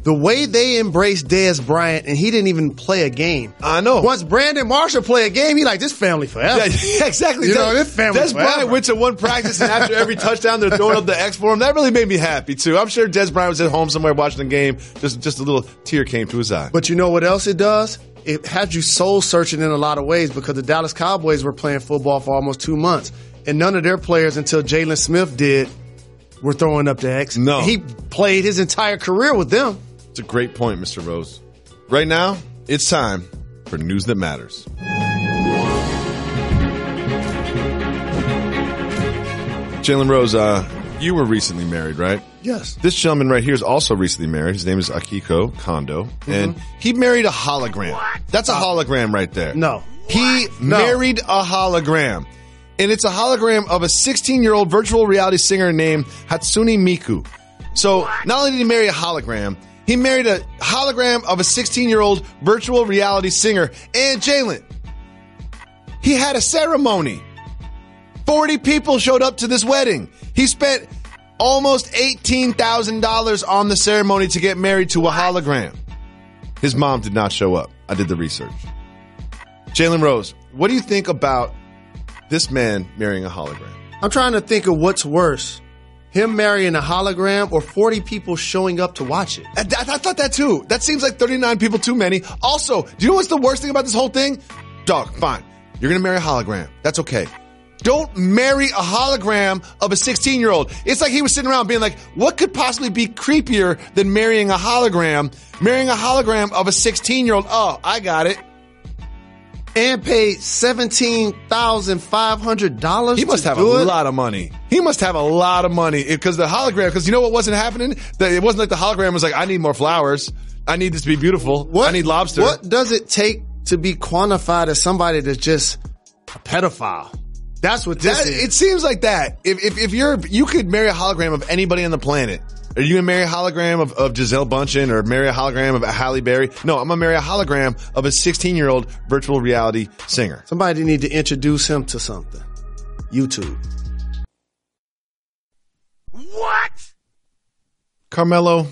The way they embraced Dez Bryant, and he didn't even play a game. I know. Once Brandon Marshall play a game, he like, this family forever. Yeah, exactly. You know, this family Dez forever. Bryant went to one practice, and after every touchdown, they're throwing up the X for him. That really made me happy, too. I'm sure Dez Bryant was at home somewhere watching the game. Just a little tear came to his eye. But you know what else it does? It has you soul searching in a lot of ways, because the Dallas Cowboys were playing football for almost 2 months. And none of their players, until Jalen Smith did, were throwing up the X. No. He played his entire career with them. It's a great point, Mr. Rose. Right now, it's time for News That Matters. Jalen Rose, you were recently married, right? Yes. This gentleman right here is also recently married. His name is Akiko Kondo, and he married a hologram. That's a hologram right there. No. He married a hologram. And it's a hologram of a 16-year-old virtual reality singer named Hatsune Miku. So not only did he marry a hologram, he married a hologram of a 16-year-old virtual reality singer. And Jalen, he had a ceremony. 40 people showed up to this wedding. He spent almost $18,000 on the ceremony to get married to a hologram. His mom did not show up. I did the research. Jalen Rose, what do you think about this man marrying a hologram? I'm trying to think of what's worse. Him marrying a hologram or 40 people showing up to watch it. I thought that too. That seems like 39 people too many. Also, do you know what's the worst thing about this whole thing? Dog, fine. You're going to marry a hologram. That's okay. Don't marry a hologram of a 16-year-old. It's like he was sitting around being like, what could possibly be creepier than marrying a hologram? Marrying a hologram of a 16-year-old. Oh, I got it. And paid $17,500. He must have a lot of money. He must have a lot of money because the hologram. Because you know what wasn't happening? It wasn't like the hologram was like, I need more flowers. I need this to be beautiful. I need lobster. What does it take to be quantified as somebody that's just a pedophile? That's what this is. It seems like that. If you could marry a hologram of anybody on the planet. Are you going to marry a hologram of Giselle Bundchen or marry a hologram of Halle Berry? No, I'm going to marry a hologram of a 16-year-old virtual reality singer. Somebody need to introduce him to something. YouTube. What? Carmelo.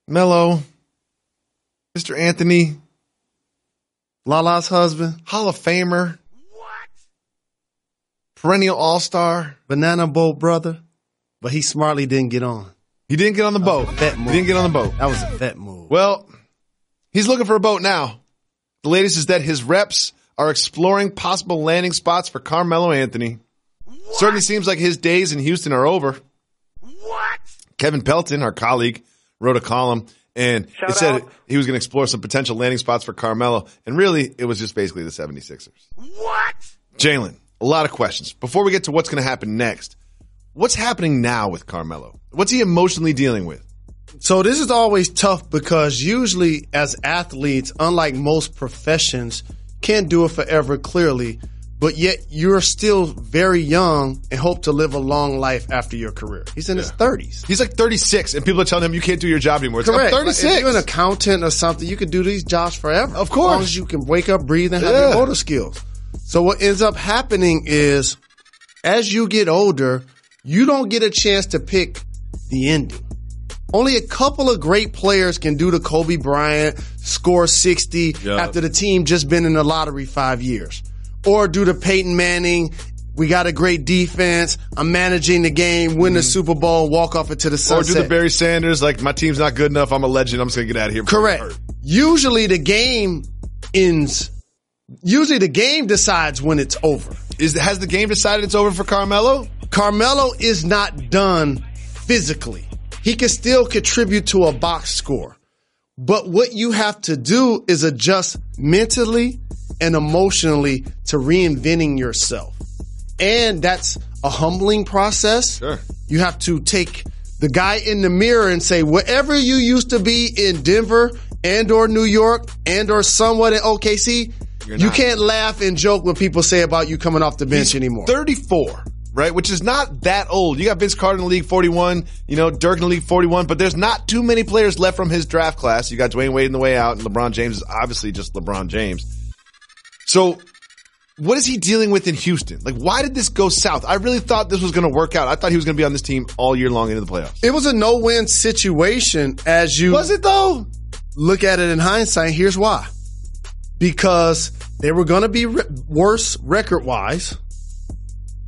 Melo. Mr. Anthony. Lala's husband. Hall of Famer. What? Perennial All-Star. Banana boat brother. But he smartly didn't get on. He didn't get on the boat. He didn't get on the boat. That was a vet move. Well, he's looking for a boat now. The latest is that his reps are exploring possible landing spots for Carmelo Anthony. What? Certainly seems like his days in Houston are over. What? Kevin Pelton, our colleague, wrote a column, and it said he was going to explore some potential landing spots for Carmelo. And really, it was just basically the 76ers. What? Jalen, a lot of questions. Before we get to what's going to happen next, what's happening now with Carmelo? What's he emotionally dealing with? So this is always tough because usually as athletes, unlike most professions, can't do it forever clearly, but yet you're still very young and hope to live a long life after your career. He's in his 30s. He's like 36 and people are telling him you can't do your job anymore. It's correct. Like, I'm 36. If you're an accountant or something, you can do these jobs forever. Of course. As long as you can wake up, breathe, and have your motor skills. So what ends up happening is as you get older, you don't get a chance to pick the ending. Only a couple of great players can do the Kobe Bryant, score 60 after the team just been in the lottery 5 years. Or do the Peyton Manning, we got a great defense, I'm managing the game, win the Super Bowl, walk off into the sunset. Or do the Barry Sanders, like, my team's not good enough, I'm a legend, I'm just going to get out of here. Correct. Usually the game ends. Usually the game decides when it's over. Has the game decided it's over for Carmelo? Carmelo is not done physically. He can still contribute to a box score. But what you have to do is adjust mentally and emotionally to reinventing yourself. And that's a humbling process. Sure. You have to take the guy in the mirror and say, whatever you used to be in Denver and or New York and or somewhat in OKC, you can't laugh and joke when people say about you coming off the bench anymore. 34, right? Which is not that old. You got Vince Carter in the league, 41. Dirk in the league, 41. But there's not too many players left from his draft class. You got Dwayne Wade in the way out, and LeBron James is obviously just LeBron James. So what is he dealing with in Houston? Like, why did this go south? I really thought this was going to work out. I thought he was going to be on this team all year long into the playoffs. It was a no-win situation as you... Was it, though? Look at it in hindsight. Here's why. Because they were going to be worse record-wise.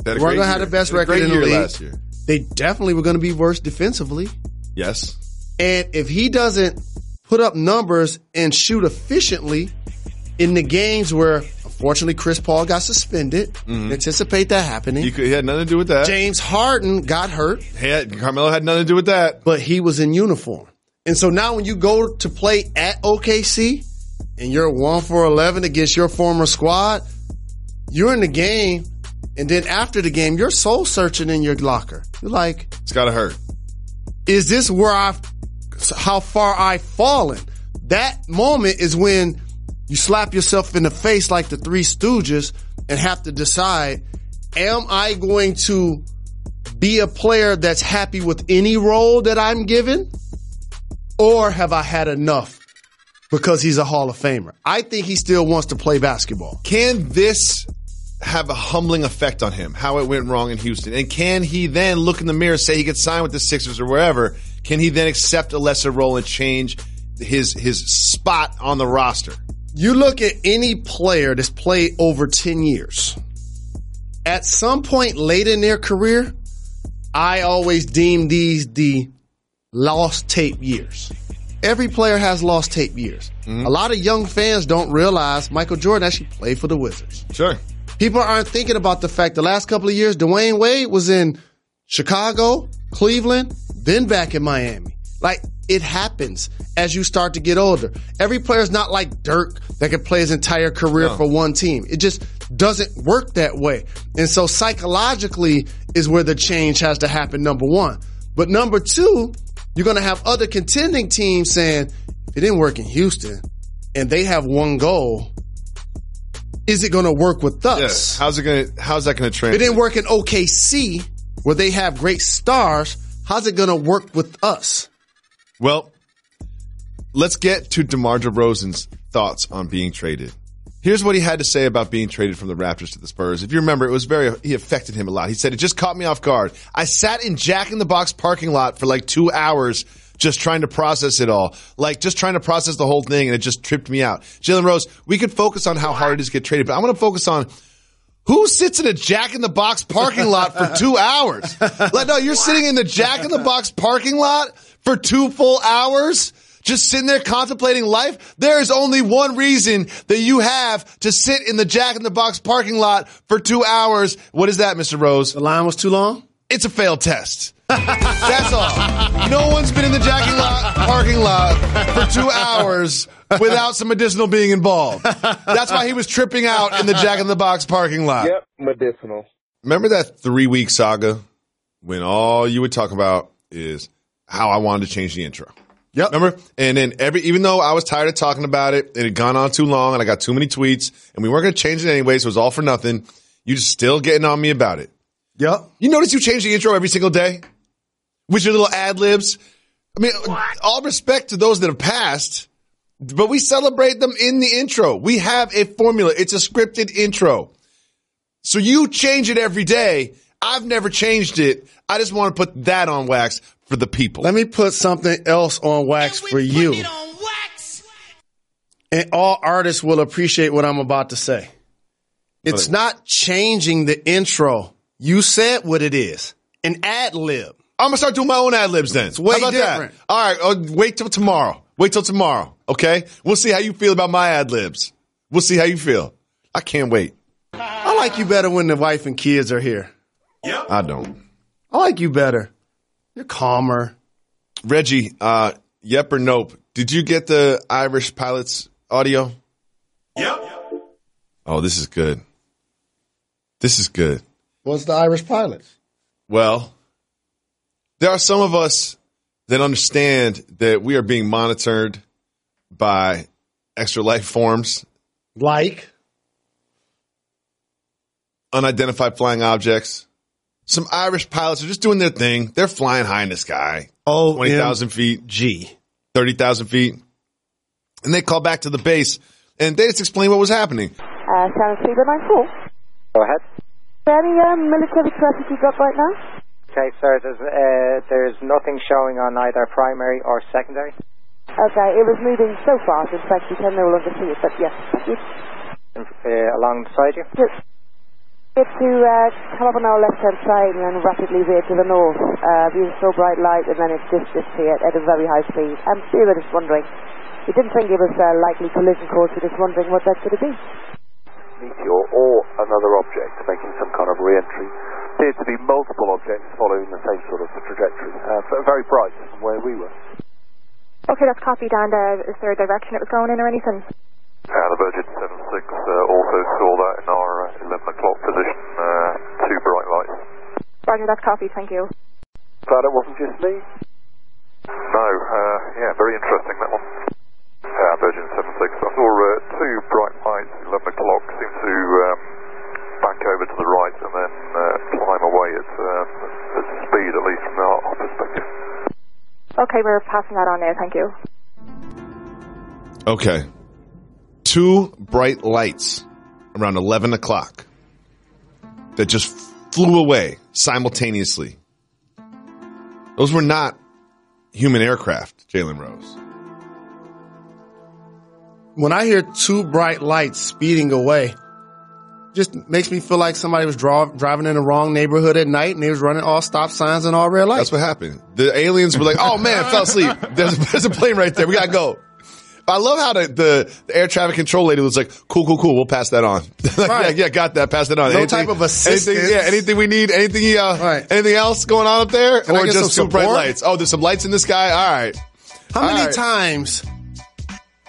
They weren't going to have the best record in the league. Last year. They definitely were going to be worse defensively. Yes. And if he doesn't put up numbers and shoot efficiently in the games where, unfortunately, Chris Paul got suspended, anticipate that happening. He had nothing to do with that. James Harden got hurt. Carmelo had nothing to do with that. But he was in uniform. And so now when you go to play at OKC and you're 1 for 11 against your former squad, you're in the game. And then after the game, you're soul searching in your locker. You're like, it's got to hurt. Is this how far I've fallen? That moment is when you slap yourself in the face like the Three Stooges and have to decide, am I going to be a player that's happy with any role that I'm given? Or have I had enough because he's a Hall of Famer? I think he still wants to play basketball. Can this have a humbling effect on him, how it went wrong in Houston? And can he then look in the mirror, say he gets signed with the Sixers or wherever, can he then accept a lesser role and change his spot on the roster? You look at any player that's played over 10 years. At some point late in their career, I always deem these the lost tape years. Every player has lost tape years. A lot of young fans don't realize Michael Jordan actually played for the Wizards. Sure. People aren't thinking about the fact the last couple of years, Dwayne Wade was in Chicago, Cleveland, then back in Miami. Like, it happens as you start to get older. Every player's not like Dirk that can play his entire career for one team. It just doesn't work that way. And so psychologically is where the change has to happen, number one. But number two, you're going to have other contending teams saying, if it didn't work in Houston and they have one goal, is it going to work with us? Yes. How's that going to translate? If it didn't work in OKC where they have great stars, how's it going to work with us? Well, let's get to DeMar DeRozan's thoughts on being traded. Here's what he had to say about being traded from the Raptors to the Spurs. If you remember, he affected him a lot. He said, it just caught me off guard. I sat in Jack in the Box parking lot for like 2 hours just trying to process it all. Like, just trying to process the whole thing, and it just tripped me out. Jalen Rose, we could focus on how hard it is to get traded, but I want to focus on who sits in a Jack in the Box parking lot for 2 hours? Like, no, you're sitting in the Jack in the Box parking lot for 2 full hours? Just sitting there contemplating life? There is only one reason that you have to sit in the Jack in the Box parking lot for 2 hours. What is that, Mr. Rose? The line was too long? It's a failed test. That's all. No one's been in the Jack in the parking lot for 2 hours without some medicinal being involved. That's why he was tripping out in the Jack in the Box parking lot. Yep, medicinal. Remember that 3-week saga when all you would talk about is how I wanted to change the intro? Yep. Remember? And then even though I was tired of talking about it, it had gone on too long and I got too many tweets and we weren't going to change it anyway, so it was all for nothing. You just still getting on me about it. Yep. You notice you change the intro every single day? With your little ad-libs? I mean, all respect to those that have passed, but we celebrate them in the intro. We have a formula. It's a scripted intro. So you change it every day. I've never changed it. I just want to put that on wax for the people. Let me put something else on wax for you. And all artists will appreciate what I'm about to say. It's not changing the intro. You said what it is. An ad-lib. I'm going to start doing my own ad-libs then. It's way How about different. That? All right, wait till tomorrow. Wait till tomorrow, okay? We'll see how you feel about my ad-libs. We'll see how you feel. I can't wait. I like you better when the wife and kids are here. Yep. I don't. I like you better. You're calmer. Reggie, yep or nope? Did you get the Irish Pilots audio? Yep. Oh, this is good. This is good. What's the Irish Pilots? Well, there are some of us that understand that we are being monitored by extra life forms. Like? Unidentified flying objects. Some Irish pilots are just doing their thing. They're flying high in the sky. 20,000 feet. 30,000 feet. And they call back to the base, and they just explain what was happening. Sharon Fever 94. Go ahead. Any military traffic you got right now? Okay, sir, there's nothing showing on either primary or secondary. Okay, it was moving so fast, in fact, you can no longer see it, but yes, thank you. Alongside you? Yes. It's to come up on our left-hand side and then rapidly veer to the north. We saw bright light and then it just disappeared at a very high speed. We were just wondering. We didn't think it was a likely collision course, we were just wondering what that could have been. Meteor or another object making some kind of re-entry. Appeared to be multiple objects following the same sort of trajectory. Very bright from where we were. Okay, that's copied. And is there a direction it was going in or anything? The Virgin 76 also saw that in our 11 o'clock position. Two bright lights. Roger, that's copied. Thank you. Glad it wasn't just me. No, yeah, very interesting that one. Virgin 76. I saw two bright lights, 11 o'clock, seem to back over to the right and then climb away at speed, at least from our perspective. Okay, we're passing that on now, thank you. Okay. Two bright lights around 11 o'clock that just flew away simultaneously. Those were not human aircraft, Jalen Rose. When I hear two bright lights speeding away, just makes me feel like somebody was driving in the wrong neighborhood at night and they was running all stop signs and all red lights. That's what happened. The aliens were like, oh man, I fell asleep. There's a plane right there. We gotta go. I love how the air traffic control lady was like, cool. We'll pass that on. Right. yeah, got that. Pass that on. No type of assistance. Anything we need. Anything else going on up there? Can or just two bright lights? Oh, there's some lights in the sky? All right. How many times,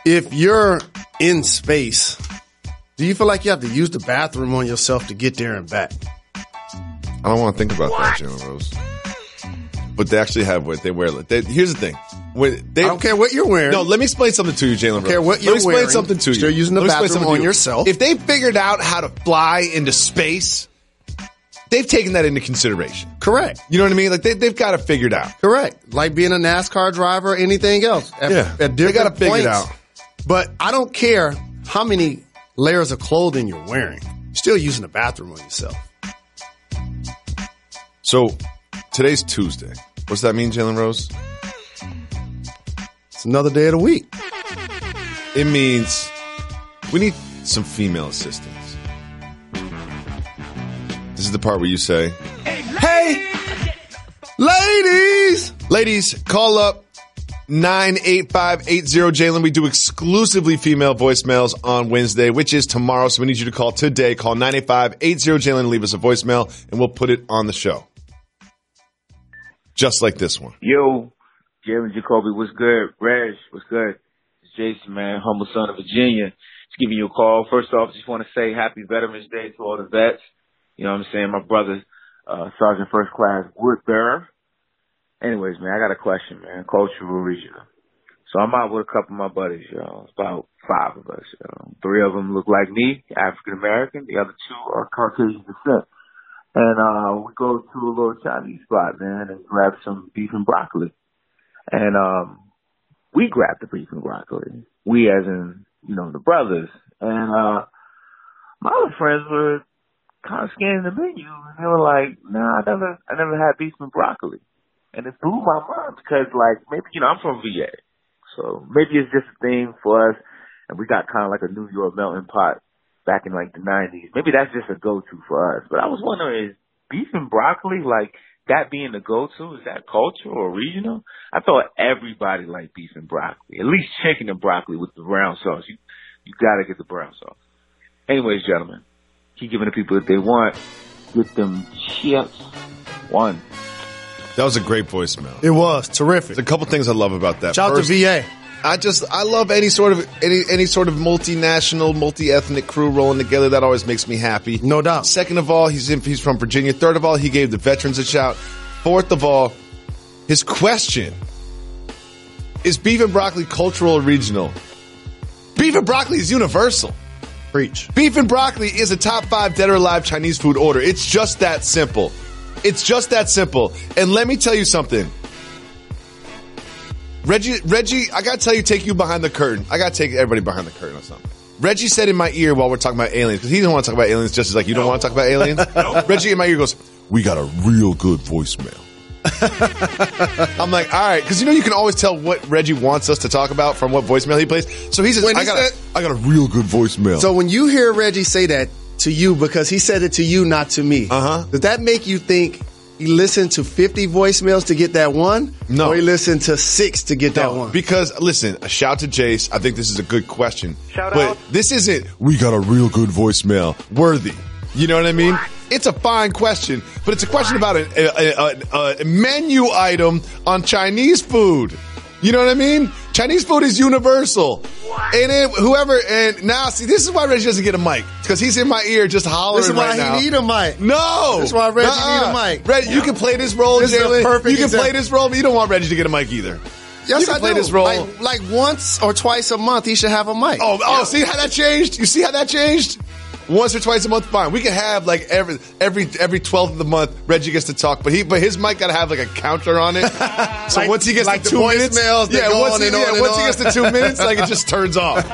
if you're in space, do you feel like you have to use the bathroom on yourself to get there and back? I don't want to think about that, Jalen Rose. But they actually have what they wear. Here's the thing. I don't care what you're wearing. No, let me explain something to you, Jalen Rose. I don't care what you're wearing. Let me explain something to you. Still using the bathroom on yourself. If they figured out how to fly into space, they've taken that into consideration. Correct. You know what I mean? Like they've got it figured out. Correct. Like being a NASCAR driver or anything else. At they got to figure it out. But I don't care how many layers of clothing you're wearing. You're still using the bathroom on yourself. So today's Tuesday. What's that mean, Jalen Rose? It's another day of the week. It means we need some female assistance. This is the part where you say, hey, ladies! Ladies, call up 98580 Jalen. We do exclusively female voicemails on Wednesday, which is tomorrow. So we need you to call today. Call 98580 Jalen and leave us a voicemail, and we'll put it on the show. Just like this one. Yo, Jalen and Jacoby, what's good? Reg, what's good? It's Jason, man, humble son of Virginia. Just giving you a call. First off, just want to say happy Veterans Day to all the vets. You know what I'm saying? My brother, Sergeant First Class Woodbearer. Anyways, man, I got a question, man. Cultural regional. So I'm out with a couple of my buddies, y'all. It's about 5 of us. Three of them look like me, African American. The other 2 are Caucasian descent. And we go to a little Chinese spot, man, and grab some beef and broccoli. And we grabbed the beef and broccoli. We as in, you know, the brothers. And my other friends were kind of scanning the menu, and they were like, nah, I never had beef and broccoli. And it blew my mind because, like, maybe, you know, I'm from VA. So maybe it's just a thing for us, and we got kind of like a New York melting pot back in like the 90s. Maybe that's just a go-to for us. But I was wondering, is beef and broccoli, like that being the go-to, is that cultural or regional? I thought everybody liked beef and broccoli, at least chicken and broccoli with the brown sauce. You got to get the brown sauce. Anyways, gentlemen, keep giving the people what they want. Get them chips. One. That was a great voicemail. It was terrific. There's a couple things I love about that. Shout out to VA. I love any sort of multinational, multi-ethnic crew rolling together. That always makes me happy. No doubt. Second of all, he's from Virginia. Third of all, he gave the veterans a shout. Fourth of all, his question is beef and broccoli cultural or regional? Beef and broccoli is universal. Preach. Beef and broccoli is a top 5 dead or alive Chinese food order. It's just that simple. It's just that simple. And let me tell you something. Reggie, I gotta tell you, take you behind the curtain. I gotta take everybody behind the curtain or something. Reggie said in my ear while we're talking about aliens, because he doesn't want to talk about aliens just as like you don't want to talk about aliens. No. Reggie in my ear goes, "We got a real good voicemail." I'm like, all right, because you can always tell what Reggie wants us to talk about from what voicemail he plays. So he says, I got a real good voicemail. So when you hear Reggie say that to you, because he said it to you, not to me, does that make you think he listened to 50 voicemails to get that one? No. Or he listened to 6 to get that one? Because, listen, a shout to Jace. I think this is a good question. Shout but out. This isn't, we got a real good voicemail, worthy. You know what I mean? What? It's a fine question, but it's a question about a menu item on Chinese food. You know what I mean? Chinese food is universal. What? And now, see, this is why Reggie doesn't get a mic. Because he's in my ear just hollering right now. This is why he need a mic. No! This is why Reggie need a mic. Reggie, you can play this role, Jalen. You can play this role, but you don't want Reggie to get a mic either. Yes, you can play this role. Like once or twice a month, he should have a mic. See how that changed? You see how that changed? Once or twice a month, fine. We can have like every 12th of the month, Reggie gets to talk, but his mic got to have like a counter on it. So once he gets to 2 minutes, once he gets to 2 minutes, like it just turns off.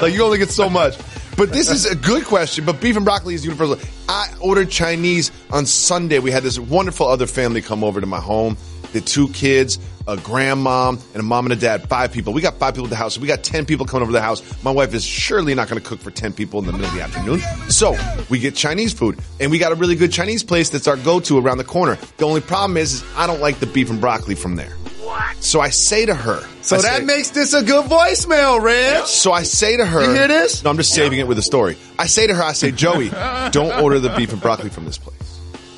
Like you only get so much. But this is a good question. But beef and broccoli is universal. I ordered Chinese on Sunday. We had this wonderful other family come over to my home. The 2 kids, a grandmom, and a mom and a dad, 5 people. We got 5 people at the house. So we got 10 people coming over to the house. My wife is surely not going to cook for 10 people in the middle of the afternoon. So we get Chinese food. And we got a really good Chinese place that's our go-to around the corner. The only problem is I don't like the beef and broccoli from there. What? So I say to her. So that makes this a good voicemail, Reg. So I say to her. You hear this? No, I'm just saving it with a story. I say to her, Joey, don't order the beef and broccoli from this place.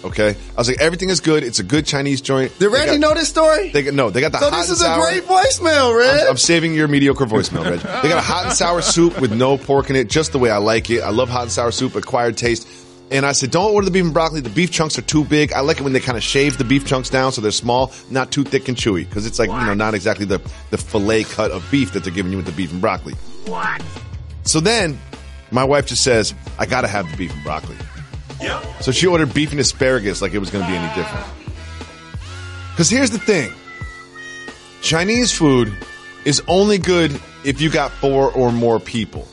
Okay? I was like, everything is good. It's a good Chinese joint. Did Reggie know this story? They got the hot and sour. So this is a great voicemail, Reg. I'm saving your mediocre voicemail, Reg. They got a hot and sour soup with no pork in it, just the way I like it. I love hot and sour soup, acquired taste. And I said, don't order the beef and broccoli. The beef chunks are too big. I like it when they kind of shave the beef chunks down so they're small, not too thick and chewy. Because it's like, not exactly the filet cut of beef that they're giving you with the beef and broccoli. What? So then, my wife just says, I got to have the beef and broccoli. Yep. So she ordered beef and asparagus like it was going to be any different. Because here's the thing. Chinese food is only good if you got 4 or more people.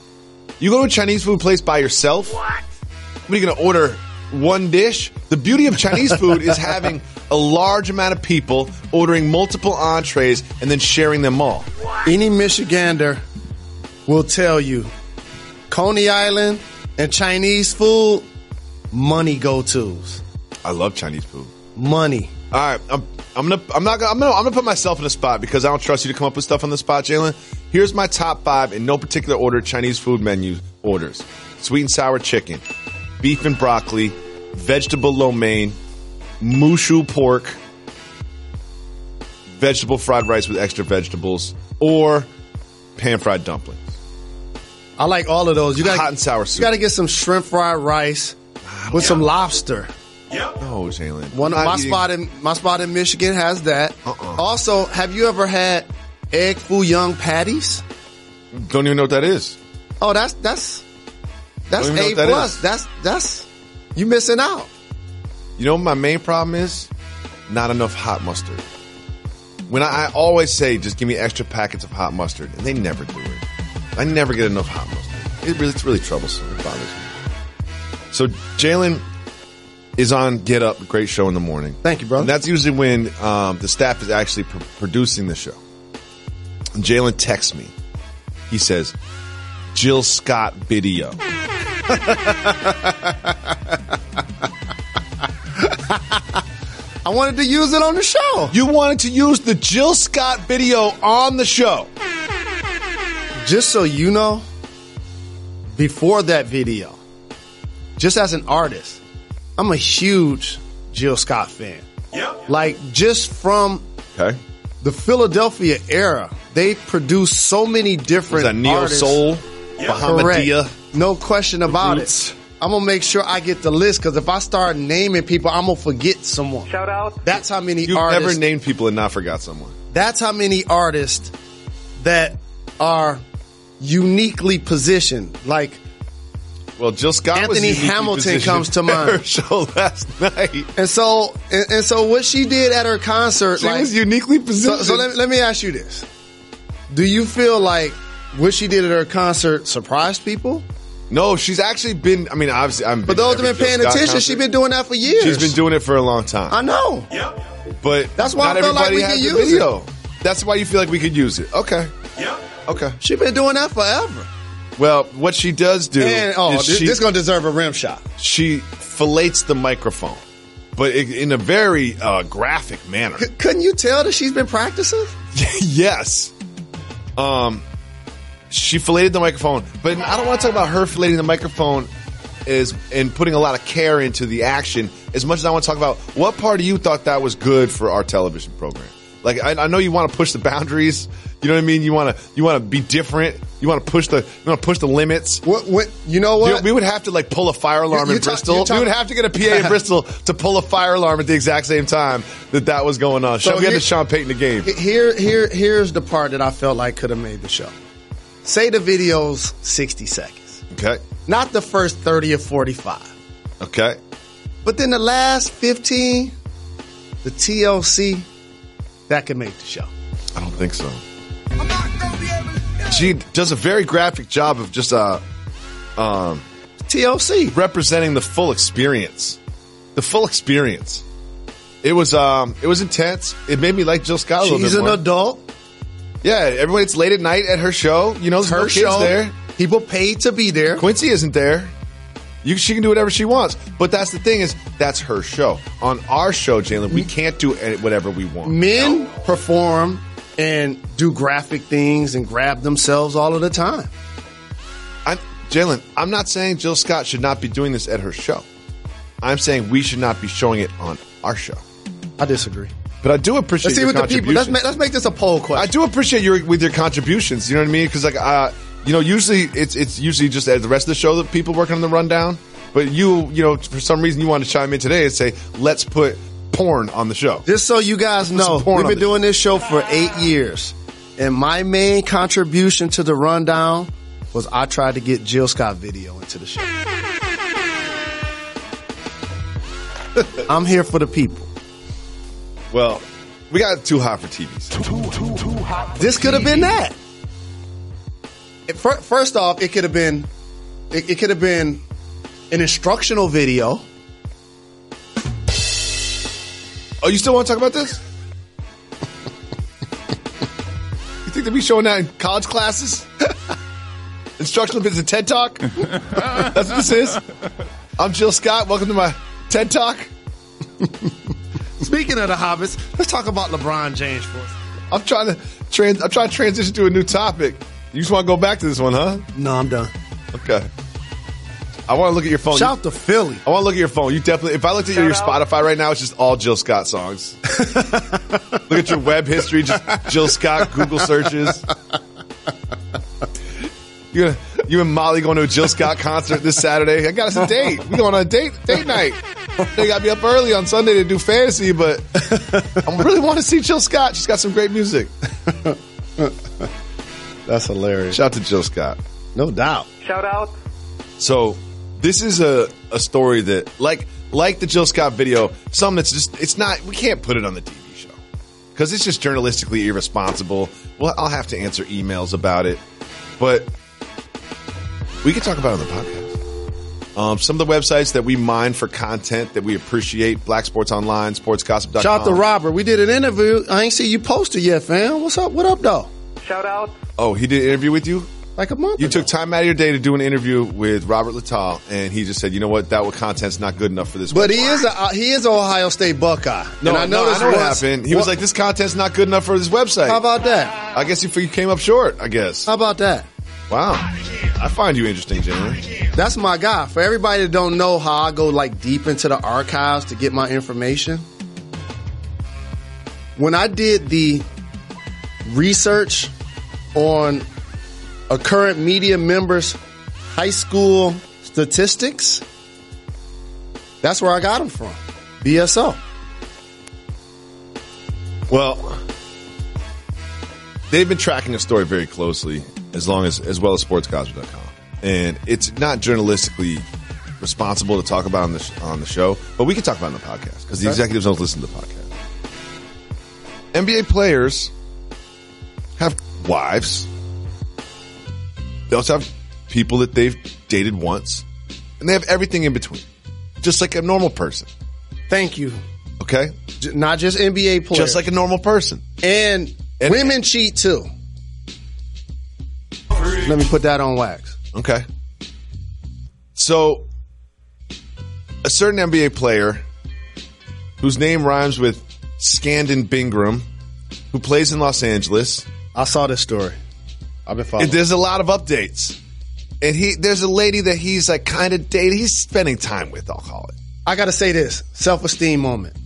You go to a Chinese food place by yourself? What are you going to order? One dish? The beauty of Chinese food is having a large amount of people ordering multiple entrees and then sharing them all. What? Any Michigander will tell you, Coney Island and Chinese food, money go-tos. I love Chinese food. Money. All right, I'm gonna put myself in a spot because I don't trust you to come up with stuff on the spot, Jalen. Here's my top 5 in no particular order Chinese food menu orders: sweet and sour chicken, beef and broccoli, vegetable lo mein, mushu pork, vegetable fried rice with extra vegetables, or pan-fried dumplings. I like all of those. You got hot and sour soup. You got to get some shrimp fried rice with some lobster. Yep. No, Jalen. My spot in Michigan has that. Also, have you ever had egg foo young patties? Don't even know what that is. Oh, that's A plus. That's you missing out. You know what my main problem is? Not enough hot mustard. When I always say, just give me extra packets of hot mustard, and they never do it. I never get enough hot mustard. It's really troublesome. It bothers me. So Jalen is on Get Up, great show in the morning. Thank you, brother. And that's usually when the staff is actually producing the show. And Jalen texts me. He says, Jill Scott video. I wanted to use it on the show. You wanted to use the Jill Scott video on the show. Just so you know, before that video, just as an artist, I'm a huge Jill Scott fan. Yep. Like, just from the Philadelphia era, they produced so many different artists. Neo-soul, Bahamadia. No question about it. I'm going to make sure I get the list, because if I start naming people, I'm going to forget someone. Shout out. That's how many You've artists. never named people and not forgot someone. That's how many artists that are uniquely positioned. Like, well, Jill Scott Anthony was Hamilton comes to mind. Her show last night, and so what she did at her concert, she was uniquely positioned. So let me ask you this: do you feel like what she did at her concert surprised people? No, she's actually been. I mean, obviously, but those who have been paying attention, she's been doing that for years. She's been doing it for a long time. I know. Yep. But that's why not I feel like everybody we has can the use video. it. That's why you feel like we could use it. Okay. Yep. Okay. She's been doing that forever. Well, what she does do, this is going to deserve a rim shot. She fillets the microphone, but in a very graphic manner. Couldn't you tell that she's been practicing? Yes. She filleted the microphone, but I don't want to talk about her filleting the microphone and putting a lot of care into the action as much as I want to talk about what part of you thought that was good for our television program. Like, I know you want to push the boundaries. You know what I mean? You want to be different. You want to push the limits. What? You know what? We would have to like pull a fire alarm in Bristol. We would have to get a PA in Bristol to pull a fire alarm at the exact same time that was going on. So we had to Sean Payton the game. Here's the part that I felt like could have made the show. Say the video's 60 seconds. Okay. Not the first 30 or 45. Okay. But then the last 15, the TLC, that could make the show. I don't think so. She does a very graphic job of just TLC representing the full experience. The full experience. It was intense. It made me like Jill Scott a little bit more. She's an adult. Yeah, everybody, it's late at night at her show. You know, there's no kids there. People paid to be there. Quincy isn't there. She can do whatever she wants. But that's the thing is, that's her show. On our show, Jalen, we can't do whatever we want. Men perform and do graphic things and grab themselves all of the time. Jalen, I'm not saying Jill Scott should not be doing this at her show. I'm saying we should not be showing it on our show. I disagree. But I do appreciate your contributions. Let's make this a poll question. I do appreciate your contributions. You know what I mean? Because usually it's usually just the rest of the show that people working on the rundown. But you for some reason you want to chime in today and say, let's put porn on the show. Just so you guys know, we've been doing this show for 8 years. And my main contribution to the rundown was I tried to get Jill Scott video into the show. I'm here for the people. Well, we got too hot for TVs. Too hot. This could have been that. First off, it could have been an instructional video. Oh, you still want to talk about this? You think they'll be showing that in college classes? Instructional bits of TED Talk? That's what this is. I'm Jill Scott. Welcome to my TED Talk. Speaking of the Hobbits, let's talk about LeBron James for us. I'm trying to transition to a new topic. You just want to go back to this one, huh? No, I'm done. Okay. I want to look at your phone. Shout to Philly. I want to look at your phone. You definitely. If I looked at your Spotify right now, it's just all Jill Scott songs. Look at your web history, just Jill Scott Google searches. You and Molly going to a Jill Scott concert this Saturday. I got us a date. We going on a date night. They got me up early on Sunday to do fantasy, but I really want to see Jill Scott. She's got some great music. That's hilarious. Shout out to Jill Scott. No doubt. Shout out. So this is a story that, like the Jill Scott video, something that's just, it's not, we can't put it on the TV show because it's just journalistically irresponsible. Well, I'll have to answer emails about it, but we can talk about it on the podcast. Some of the websites that we mine for content that we appreciate, Black Sports Online, sportsgossip.com. Shout out to Robert. We did an interview. I ain't see you posted yet, fam. What's up? What up, though? Shout out. Oh, he did an interview with you? Like a month You ago. took time out of your day to do an interview with Robert Littal, and he just said, you know what, that content's not good enough for this But website. he is an Ohio State Buckeye. No, and I know what happened. He was like, this content's not good enough for this website. How about that? I guess you came up short, I guess. How about that? Wow. I find you interesting, Jalen. That's my guy. For everybody that don't know how I go like deep into the archives to get my information, when I did the research on a current media member's high school statistics, that's where I got them from. BSO. Well, they've been tracking a story very closely as well as sportscosmos.com. And it's not journalistically responsible to talk about on the show, but we can talk about it on the podcast because the executives don't listen to the podcast. NBA players have wives. They also have people that they've dated once, and they have everything in between, just like a normal person. Thank you. Okay? Not just NBA players. Just like a normal person. And women cheat too. Let me put that on wax. Okay. So, a certain NBA player whose name rhymes with Scandon Bingram, who plays in Los Angeles. I saw this story. I've been following. There's a lot of updates. And there's a lady that he's like kind of dating. He's spending time with, I'll call it. I got to say this. Self-esteem moment.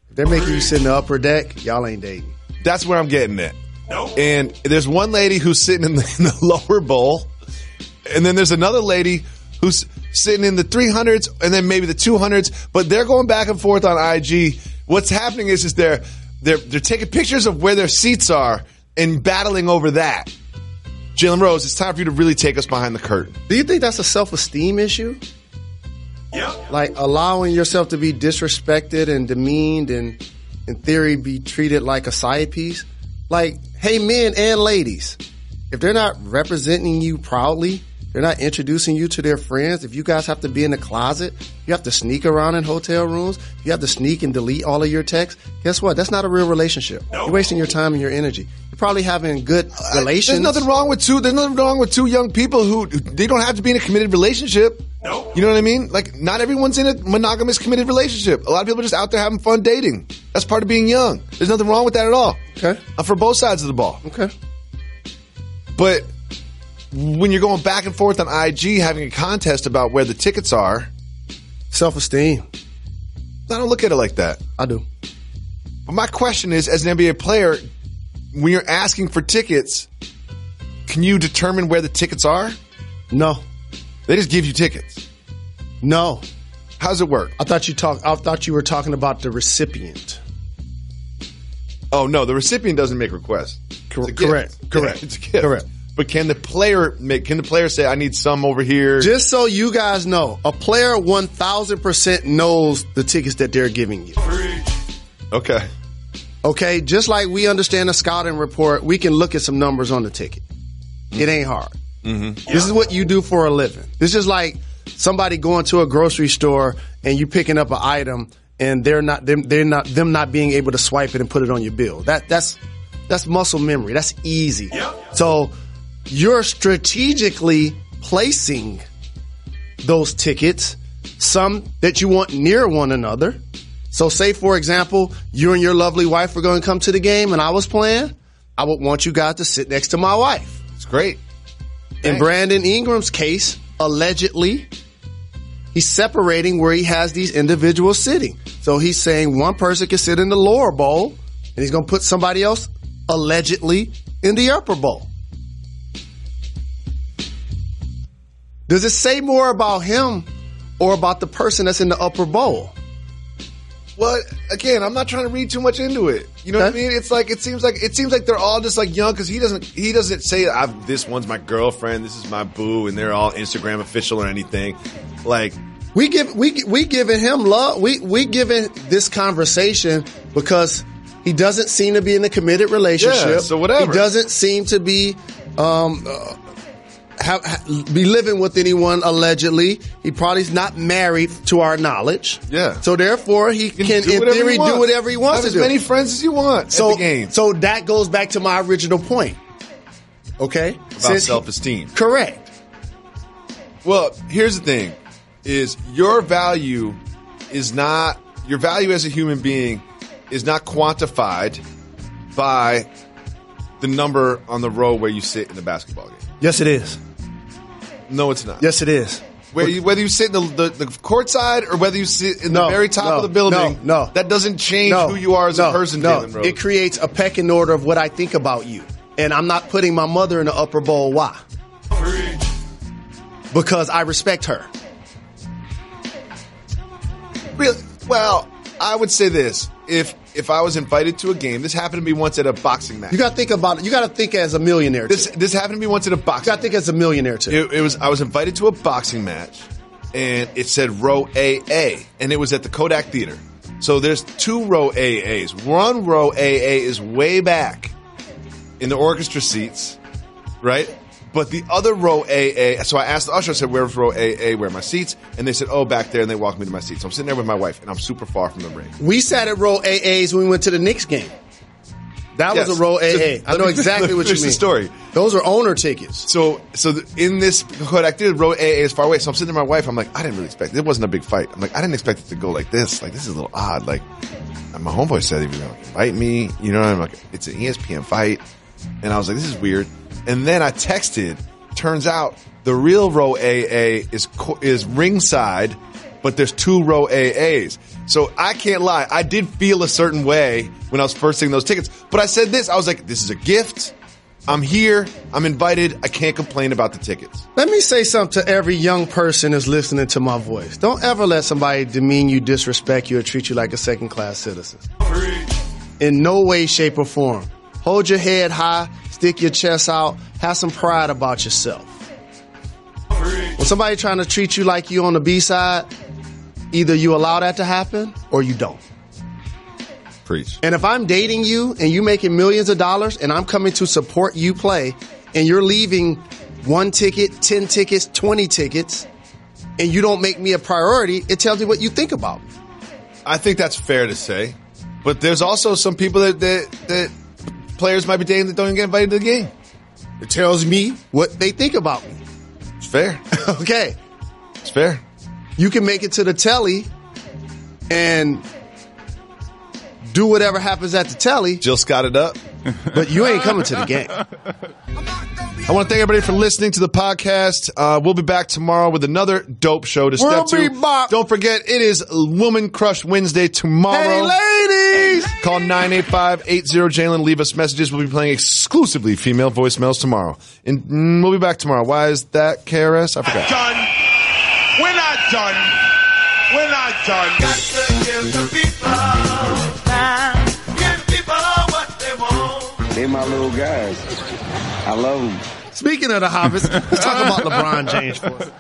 If they're making you sit in the upper deck, y'all ain't dating. That's where I'm getting at. No. And there's one lady who's sitting in the lower bowl. And then there's another lady who's sitting in the 300s and then maybe the 200s. But they're going back and forth on IG. What's happening is they're taking pictures of where their seats are and battling over that. Jalen Rose, it's time for you to really take us behind the curtain. Do you think that's a self-esteem issue? Yeah. Like allowing yourself to be disrespected and demeaned and, in theory, be treated like a side piece? Like, hey, men and ladies, if they're not representing you proudly, they're not introducing you to their friends, if you guys have to be in the closet, you have to sneak around in hotel rooms, you have to sneak and delete all of your texts, guess what? That's not a real relationship. No. You're wasting your time and your energy. You're probably having good relations. There's nothing wrong with two young people who they don't have to be in a committed relationship. No. You know what I mean? Like, not everyone's in a monogamous committed relationship. A lot of people are just out there having fun dating. That's part of being young. There's nothing wrong with that at all. Okay. For both sides of the ball. Okay. But when you're going back and forth on IG having a contest about where the tickets are, self-esteem. I don't look at it like that. I do. But my question is, as an NBA player, when you're asking for tickets, can you determine where the tickets are? No. They just give you tickets. No. How does it work? I thought you were talking about the recipient. Oh no, the recipient doesn't make requests. Correct. Yeah, it's a gift. Correct. But can the player say, I need some over here? Just so you guys know, a player 1,000% knows the tickets that they're giving you. Okay. Okay, just like we understand a scouting report, we can look at some numbers on the ticket. It ain't hard. Mm-hmm. This is what you do for a living. This is like somebody going to a grocery store and you picking up an item and them not being able to swipe it and put it on your bill. That's muscle memory. That's easy. Yep. So you're strategically placing those tickets, some that you want near one another. So say, for example, you and your lovely wife were going to come to the game and I was playing. I would want you guys to sit next to my wife. It's great. In Brandon Ingram's case, allegedly, he's separating where he has these individuals sitting. So he's saying one person can sit in the lower bowl and he's going to put somebody else, allegedly, in the upper bowl. Does it say more about him or about the person that's in the upper bowl? Well, again, I'm not trying to read too much into it. You know what I mean? It's like it seems like they're all just like young because he doesn't say this one's my girlfriend, this is my boo, and they're all Instagram official or anything. Like we giving him love. We giving this conversation because he doesn't seem to be in a committed relationship. Yeah, so whatever. He doesn't seem to be be living with anyone, allegedly. He probably is not married to our knowledge. Yeah. So therefore, he can in theory, do whatever he wants to do. Have as many friends as you want at the game. So that goes back to my original point. Okay? About self-esteem. Correct. Well, here's the thing, is your value as a human being is not quantified by the number on the row where you sit in the basketball game. Yes, it is. No, it's not. Yes, it is. Whether you sit in the court side or whether you sit in the very top of the building, that doesn't change who you are as a person, Jalen Rose. It creates a pecking order of what I think about you. And I'm not putting my mother in the upper bowl. Why? Because I respect her. Really? Well, I would say this. If I was invited to a game, this happened to me once at a boxing match. You got to think about it. You got to think as a millionaire. This happened to me once at a boxing. You got to think as a millionaire too. I was invited to a boxing match, and it said row AA, and it was at the Kodak Theater. So there's 2 row AAs. One row AA is way back in the orchestra seats, right? But the other row AA, so I asked the usher, I said, where's row AA, where are my seats? And they said, oh, back there, and they walked me to my seat. So I'm sitting there with my wife, and I'm super far from the ring. We sat at row AAs when we went to the Knicks game. That was a row AA. I know exactly what you mean. The story. Those are owner tickets. So in this Kodak Theater, row AA is far away. So I'm sitting there with my wife, I'm like, I didn't really expect it. It wasn't a big fight. I'm like, I didn't expect it to go like this. Like, this is a little odd. Like, my homeboy said he was going to invite me. You know, I'm like, it's an ESPN fight. And I was like, this is weird. And then I texted. Turns out the real row AA is ringside, but there's 2 row AAs. So I can't lie. I did feel a certain way when I was first seeing those tickets. But I said this. I was like, this is a gift. I'm here. I'm invited. I can't complain about the tickets. Let me say something to every young person who's listening to my voice. Don't ever let somebody demean you, disrespect you, or treat you like a second-class citizen. In no way, shape, or form. Hold your head high. Stick your chest out. Have some pride about yourself. When somebody trying to treat you like you on the B side, either you allow that to happen or you don't. Preach. And if I'm dating you and you making millions of dollars and I'm coming to support you play and you're leaving 1 ticket, 10 tickets, 20 tickets, and you don't make me a priority, it tells me what you think about me. I think that's fair to say. But there's also some people that players might be dating that don't even get invited to the game. It tells me what they think about me. It's fair. Okay. It's fair. You can make it to the telly and do whatever happens at the telly. Jill Scott it up. But you ain't coming to the game. I want to thank everybody for listening to the podcast. We'll be back tomorrow with another dope show to step to. Don't forget, it is Woman Crush Wednesday tomorrow. Hey, ladies! Call 985-80-JALEN. Leave us messages. We'll be playing exclusively female voicemails tomorrow. And we'll be back tomorrow. Why is that, KRS? I forgot. We're not done. We're not done. Got to give the people time. Give people what they want. They my little guys. I love them. Speaking of the Hobbits, let's talk about LeBron James for us.